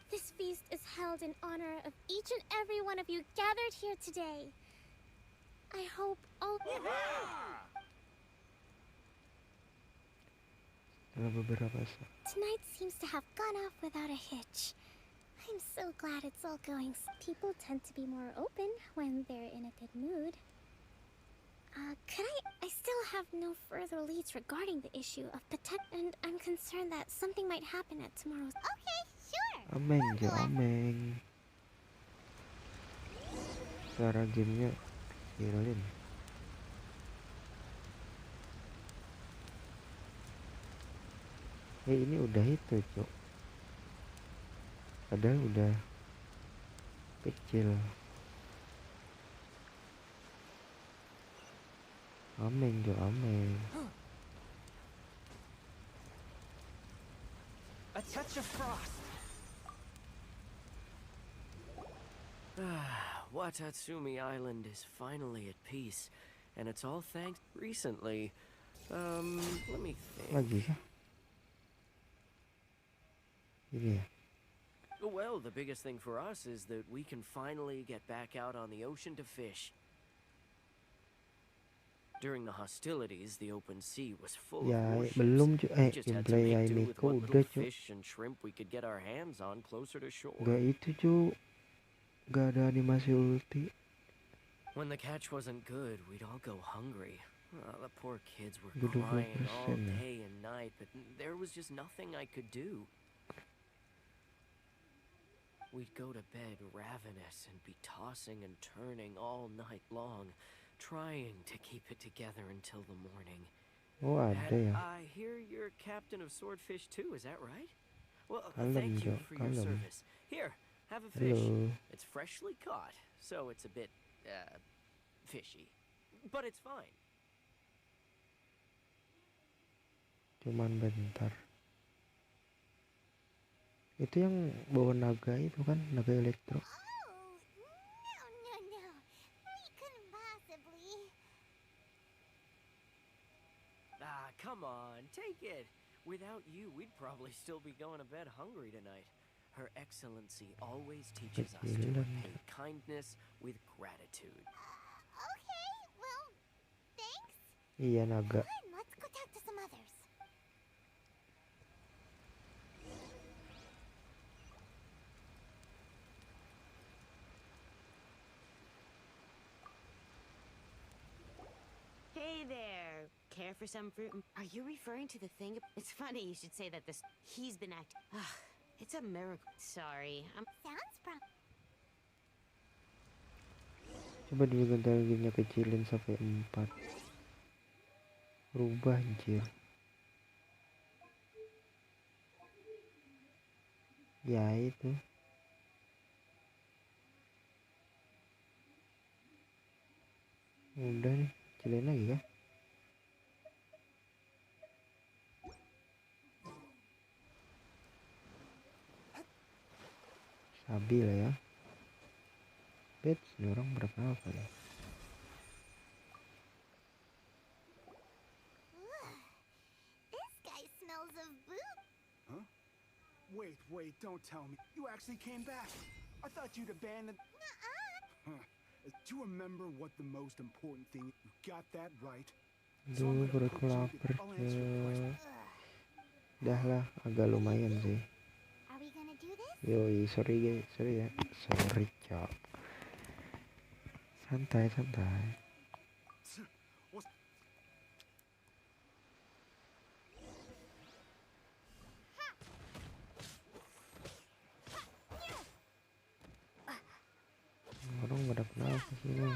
This feast is held in honor of each and every one of you gathered here today. I hope all... Tonight seems to have gone off without a hitch. I'm so glad it's all going. People tend to be more open when they're in a good mood. I still have no further leads regarding the issue of and I'm concerned that something might happen at tomorrow's... Okay, sure. Amin jo amin. Cara gamenya viralin. Ini udah itu cok. Padahal udah kecil. Amin jo amin. A touch of frost. Watatsumi Island is finally at peace, and it's all thanks recently. Let me think. Lagi kah? Ini ya. Well, the biggest thing for us is that we can finally get back out on the ocean to fish. During the hostilities, the open sea was full of warships. Belum cu We just had to gameplay make do ini with kok what udah little cu. fish and shrimp we could get our hands on closer to shore. Gak itu cu. Gak ada animasi ulti. When the catch wasn't good, we'd all go hungry. The poor kids were 20% crying all ya. day and night, but there was just nothing I could do. We'd go to bed ravenous and be tossing and turning all night long, trying to keep it together until the morning. Oh ada ya. I hear you're captain of Swordfish too, is that right? Well, Kalem, thank you Jo, for your kalem. service. Here, have a fish. Hello. It's freshly caught, so it's a bit, fishy. But it's fine. Cuman bentar. Itu yang bawa naga itu kan, naga elektro. No. We couldn't possibly. Come on, take it. Without you, we'd probably still be going to bed hungry tonight. Her Excellency always teaches us to repay kindness with gratitude. Okay, well, thanks. Iya naga. Let's go talk to some others. Hey there. Care for some fruit? Are you referring to the thing? It's funny you should say that he's been acting. It's a miracle. Sorry. Sounds Coba dulu gantian gamenya kecilin sampai 4. Rubah anjir. Ya itu. Udah nih, kecilin lagi kan? Sabi lah ya. Bet, ini orang berapa apa ya? This guy smells of boot. Huh? Wait, don't tell me. You actually came back. I thought you'd abandoned... Nuh-uh. To remember what the most important thing. You got that right. Duh, perutku lapar. Dah lah, agak lumayan sih. Yoi, sorry guys, sorry ya. Sorry, cok. Santai, santai. Orang pada kenapa sih ini?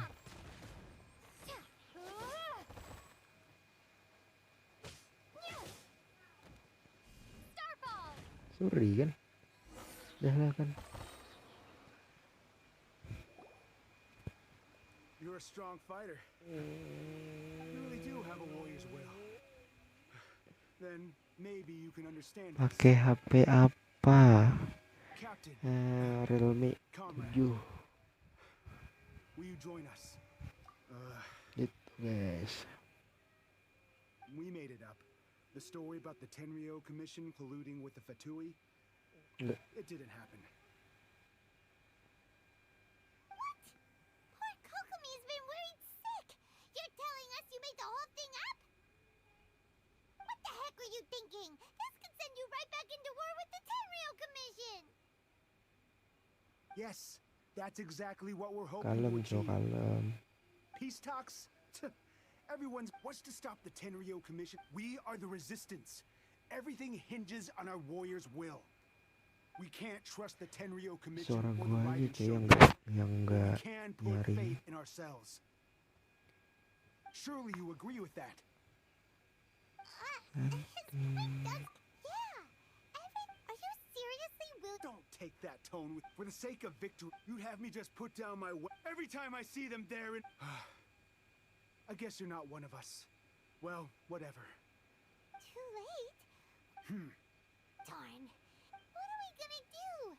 Sorry kan? Dah lah kan. You're a strong fighter. You really do have a warrior's will. Then maybe you can understand. Pakai HP apa? Realme 7. Will you join us? Gitu guys. We made it up. The story about the Tenryo Commission colluding with the Fatui? It didn't happen. What? Poor Kokomi's been worried sick. You're telling us you made the whole thing up? What the heck were you thinking? This could send you right back into war with the Tenryo Commission. Yes, that's exactly what we're hoping to Kalem, achieve. kalem. Peace talks? Everyone's wants to stop the Tenryo Commission. We are the resistance. Everything hinges on our warrior's will. We can't trust the Tenryo Commission Suara or gua the aja Raiden cuy yang We enggak can put nyaring. faith in ourselves. Surely you agree with that. Yeah. Are you seriously will? Don't take that tone for the sake of victory. You'd have me just put down my every time I see them there and I guess you're not one of us. Well, whatever. Too late? Darn. What are we gonna do?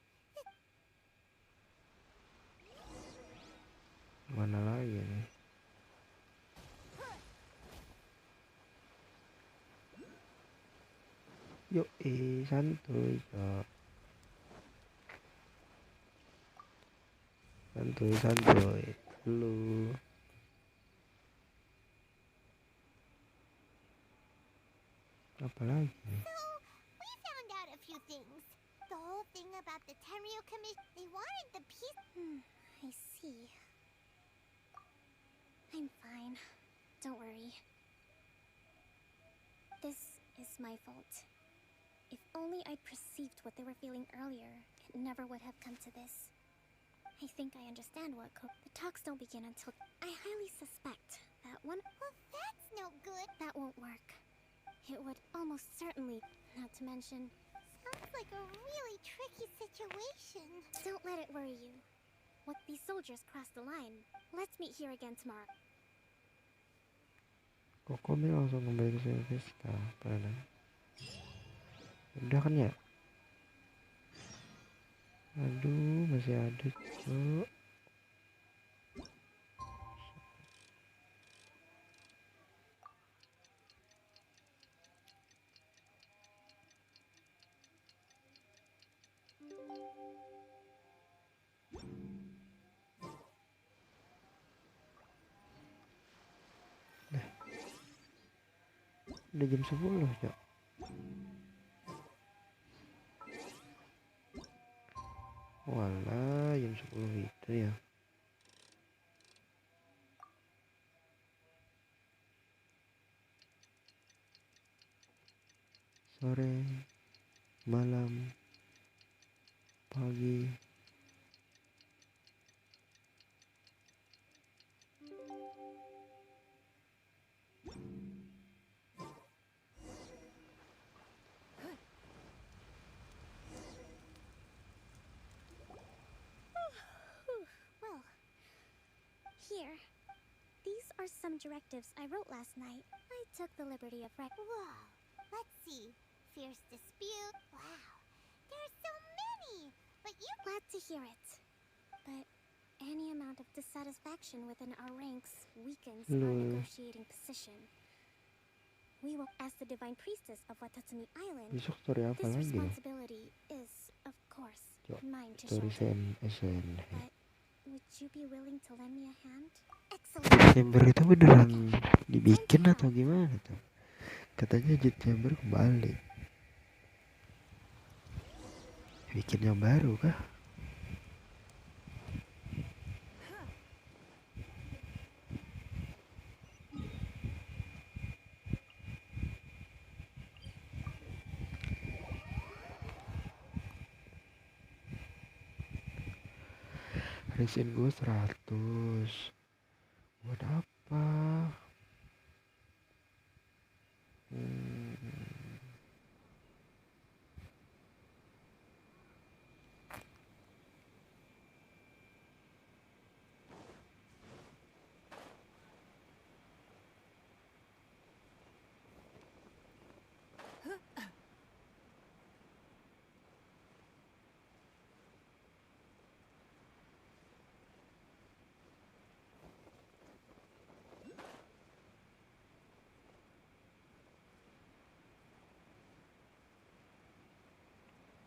Mana lagi nih? Yuk, santuy, cok. Santuy, santuy. Lu. Apa lagi nih? So, we found out a few things. The whole thing about the Tenryo Commission, they wanted the peace. I see. I'm fine. Don't worry. This is my fault. If only I'd perceived what they were feeling earlier, it never would have come to this. I think I understand what the talks don't begin until I highly suspect that one. Well, that's no good. That won't work. It would almost certainly, not to mention. Sounds like a really tricky situation. Don't let it worry you. What these soldiers crossed the line. Let's meet here again tomorrow. Kokomi langsung kembali ke service kapan? Udah kan ya? Aduh, masih ada, cok. Udah jam 10, cok. Walah, jam 10 itu ya. Sore, malam, pagi. Well, here. These are some directives I wrote last night. I took the liberty of Whoa. Let's see. Fierce dispute. Wow. There's so many. But you... Glad to hear it. But any amount of dissatisfaction within our ranks weakens our negotiating position. We will, as the divine priestess of Watatsumi Island, Besok story apa this lagi ya? responsibility is, of course, Cok, mine to story shoulder. SN. But Would you be willing to lend me a hand? Excellent. Chamber itu beneran dibikin atau gimana tuh? Katanya jet chamber kembali. Bikin yang baru kah? Resin gue 100. Buat apa?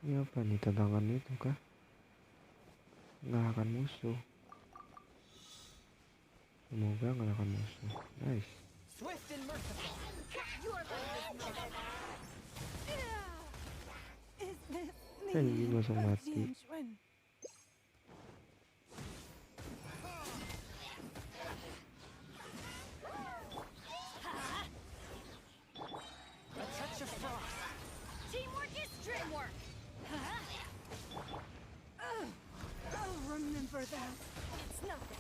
Ini apa nih, tantangan itu kah? Ngalahkan musuh. Semoga ngalahkan musuh. Nice. Swift and merciful. Your life is mine. Ini langsung mati. A touch of frost. Teamwork is dreamwork. I'll remember that. It's nothing.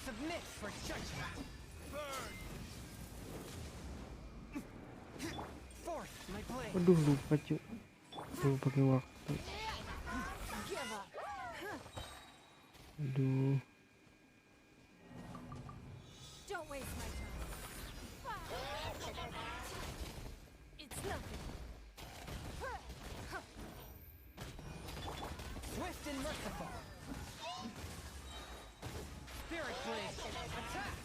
Submit for judgment. Burn. Forth my blade. Aduh, lupa cuy. Belum pakai waktu. Give up. Aduh. Don't waste my time. It's nothing. Swift and merciful. Spirit blade. Attack.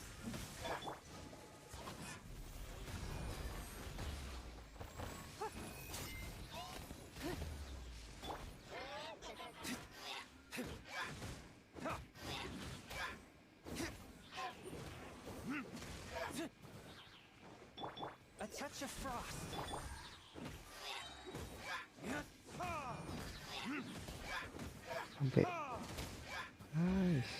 A touch of frost. Sampai. Nice.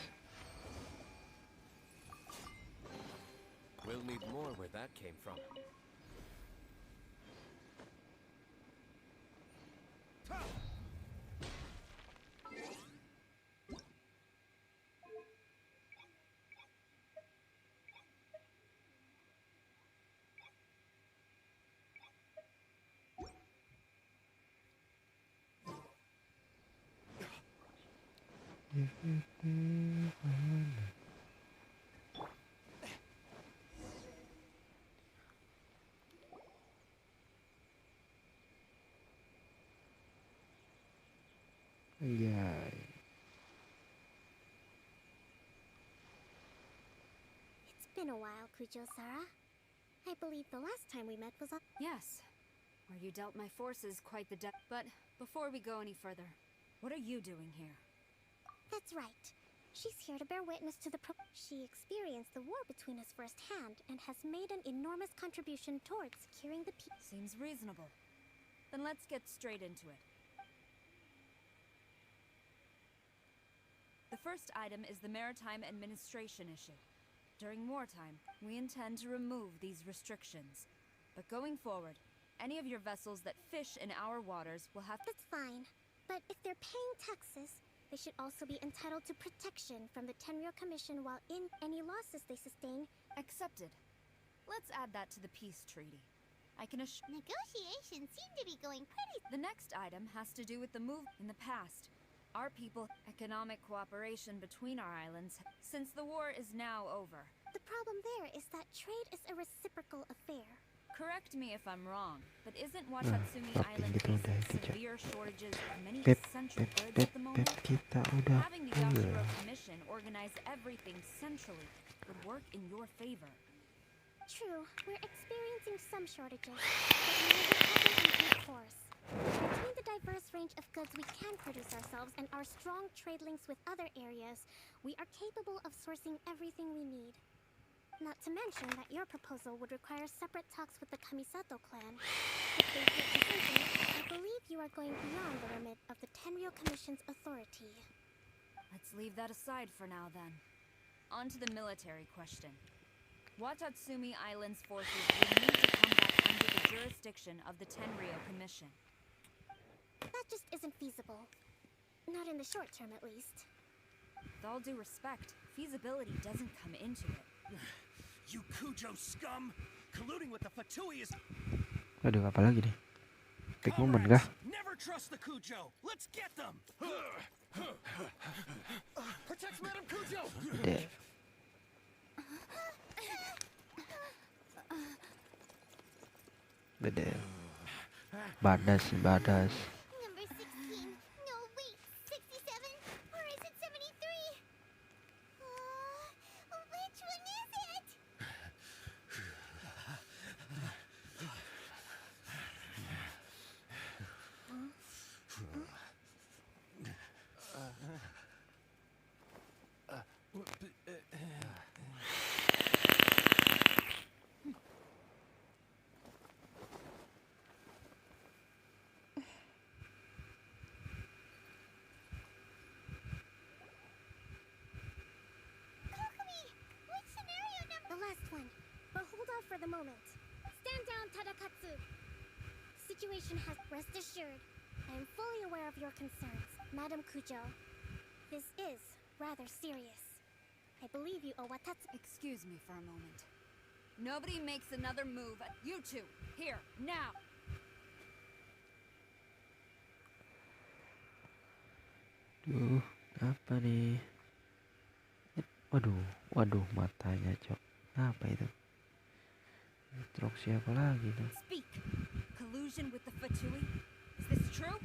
We'll need more where that came from. Anjay. It's been a while, Kujo-Sara. I believe the last time we met was on... Yes. Where you dealt my forces quite the But before we go any further, what are you doing here? That's right. She's here to bear witness to the She experienced the war between us firsthand and has made an enormous contribution towards securing the peace. Seems reasonable. Then let's get straight into it. The first item is the Maritime Administration issue. During wartime, we intend to remove these restrictions. But going forward, any of your vessels that fish in our waters will have... That's fine. But if they're paying taxes, they should also be entitled to protection from the Tenryou Commission while in any losses they sustain. Accepted. Let's add that to the peace treaty. I can assure... Negotiations seem to be going pretty... The next item has to do with the move in the past. Our people, economic cooperation between our islands, since the war is now over. The problem there is that trade is a reciprocal affair. Correct me if I'm wrong, but isn't Watatsumi Island facing severe shortages of many essential goods at the moment? Having the Yashiro Commission organize everything centrally would work in your favor. True, we're experiencing some shortages, but we will recover in due course. Between the diverse range of goods we can produce ourselves and our strong trade links with other areas, we are capable of sourcing everything we need. Not to mention that your proposal would require separate talks with the Kamisato clan. If they get consenting, I believe you are going beyond the remit of the Tenryou Commission's authority. Let's leave that aside for now, then. On to the military question. Watatsumi Island's forces will need to come back under the jurisdiction of the Tenryou Commission. That just isn't feasible. Not in the short term, at least. With all due respect, feasibility doesn't come into it. You Kujo scum! Colluding with the Fatui is... Aduh, apa lagi nih? Pick moment kah? Never trust the Kujo! Let's get them! Protect Madam Kujo! Deh. Beda. Badas. Number 16. No, wait. 67? Or is it 73? Which one is it? The last one. But hold off for the moment. Stand down, Tadakatsu. Situation has... Rest assured, I am fully aware of your concerns, Madam Kujo. This is rather serious. I believe you owe Watatsu... Excuse me for a moment. Nobody makes another move at you two. Here, now! Duh, apa nih? Waduh, matanya, Cok. Apa itu? Instruksi apa lagi tuh? Speak. Collusion with the Fatui? Is this true?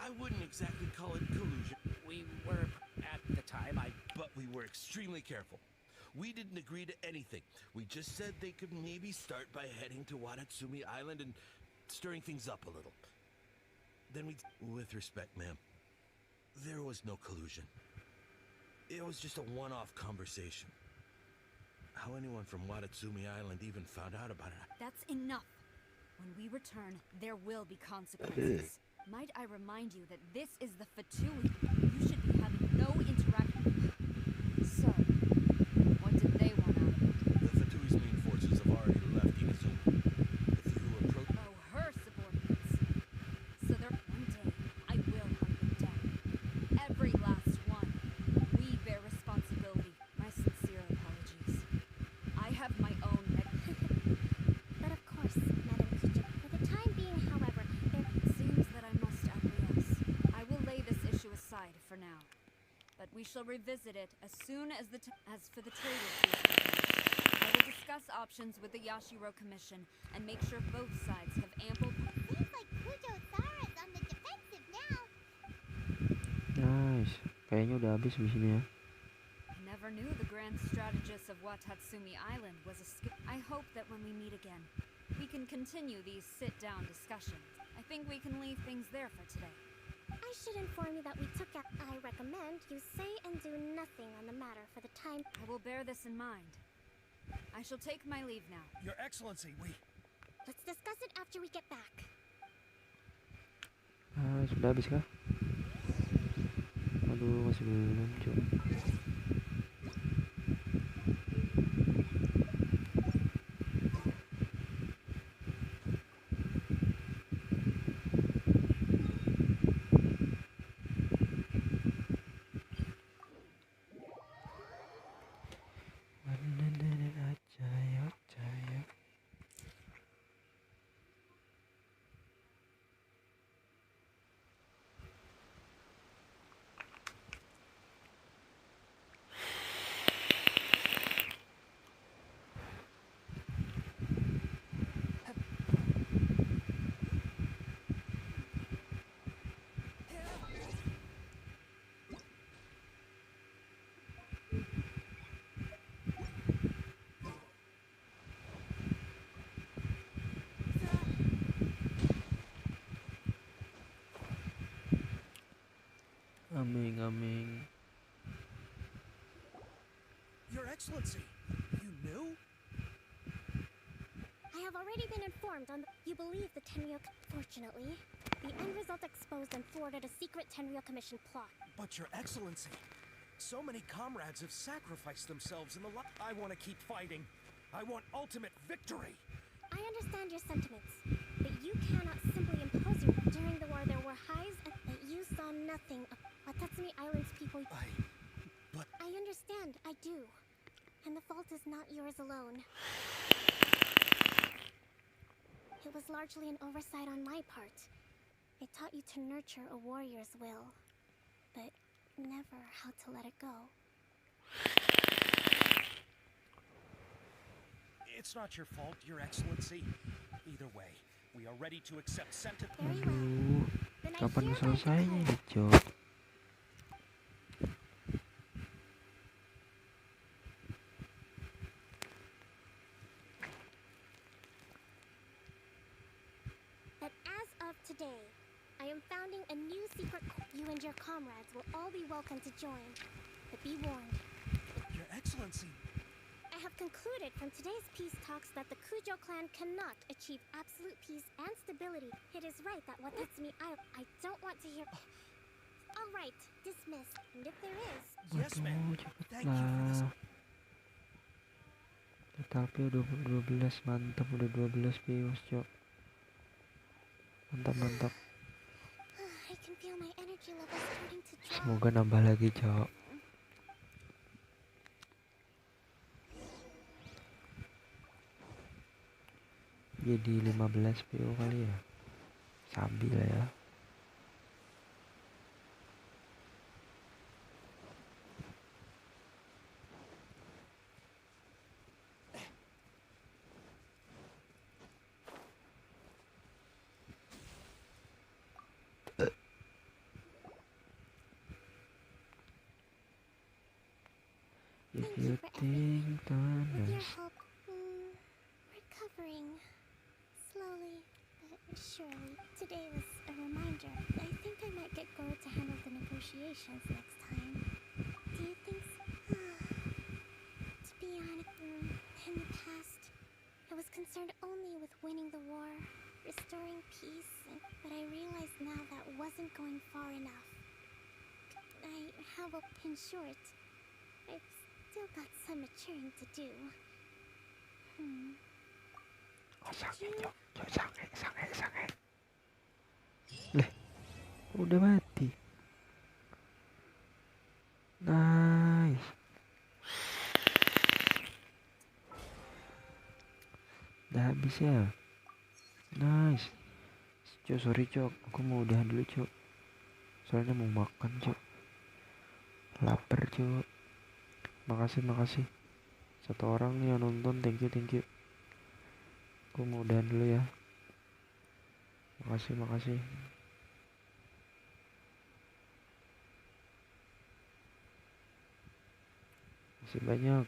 I wouldn't exactly call it collusion. We were, at the time, but we were extremely careful. We didn't agree to anything. We just said they could maybe start by heading to Watatsumi Island and stirring things up a little. Then we... With respect, ma'am, there was no collusion. It was just a one-off conversation. How anyone from Watatsumi Island even found out about it? That's enough. When we return, there will be consequences. Might I remind you that this is the Fatui. You should be having no interaction. So, what did they want out of it? The Fatui's main forces have already left Inazuma. If you approach... Oh, her subordinates. So there... One day, I will hunt them down. Every last one. We bear responsibility. My sincere apologies. I have my own... But of course, Madam Kujo. For the time being, however, there... Seems that I must acquiesce. I will lay this issue aside for now. But we shall revisit it as soon as the... As for the trade issue, I will discuss options with the Yashiro Commission and make sure both sides have ample... Seems like Kujo-Sara's on the defensive now. Nice. Kayaknya udah habis misinya. I never knew the grand strategist of Watatsumi Island was a skip. I hope that when we meet again, we can continue these sit-down discussions. I think we can leave things there for today. I should inform you that we took out... I recommend you say and do nothing on the matter for the time... I will bear this in mind. I shall take my leave now. Your Excellency, we... Let's discuss it after we get back. Sudah habis kah? Aduh, masih belum, Cok. Aming. Your Excellency, you knew? I have already been informed on the... You believe the Tenryo... Fortunately, the end result exposed and thwarted a secret Tenryo Commission plot. But Your Excellency, so many comrades have sacrificed themselves in the light. I want to keep fighting. I want ultimate victory. I understand your sentiments, but you cannot simply impose your... During the war, there were highs and that you saw nothing of Watatsumi Island's people. I understand, I do. And the fault is not yours alone. It was largely an oversight on my part. It taught you to nurture a warrior's will, but never how to let it go. It's not your fault, Your Excellency. Either way, we are ready to accept sentence. Aduh, kapan selesainya ini, Cok? But as of today, I am founding a new secret corps. You and your comrades will all be welcome to join. But be warned. Your Excellency. I have concluded from today's peace talks that the Kujo clan cannot achieve absolute peace and stability. It is right that Watatsumi I don't want to hear... All right, dismissed. And if there is... Yes, ma'am. Thank you for this. Tapi udah 12, mantap, udah 12 views, Cok. Mantap. I can feel my energy level starting to drop. Semoga nambah lagi, Cok. Jadi 15 view kali ya. Sabi lah ya. If you think With your help, recovering. Slowly, but surely. Today was a reminder. I think I might get Goro to handle the negotiations next time. Do you think so? To be honest, in the past, I was concerned only with winning the war, restoring peace, but I realized now that wasn't going far enough. In short, I've still got some maturing to do. Sange. Leh, udah mati. Nice. Udah habis ya. Nice. Cok, sorry Cok, aku mau udahan dulu Cok. Soalnya mau makan Cok. Lapar Cok. Makasih. Satu orang yang nonton, thank you. Aku mau udahan dulu ya. Makasih. Masih banyak.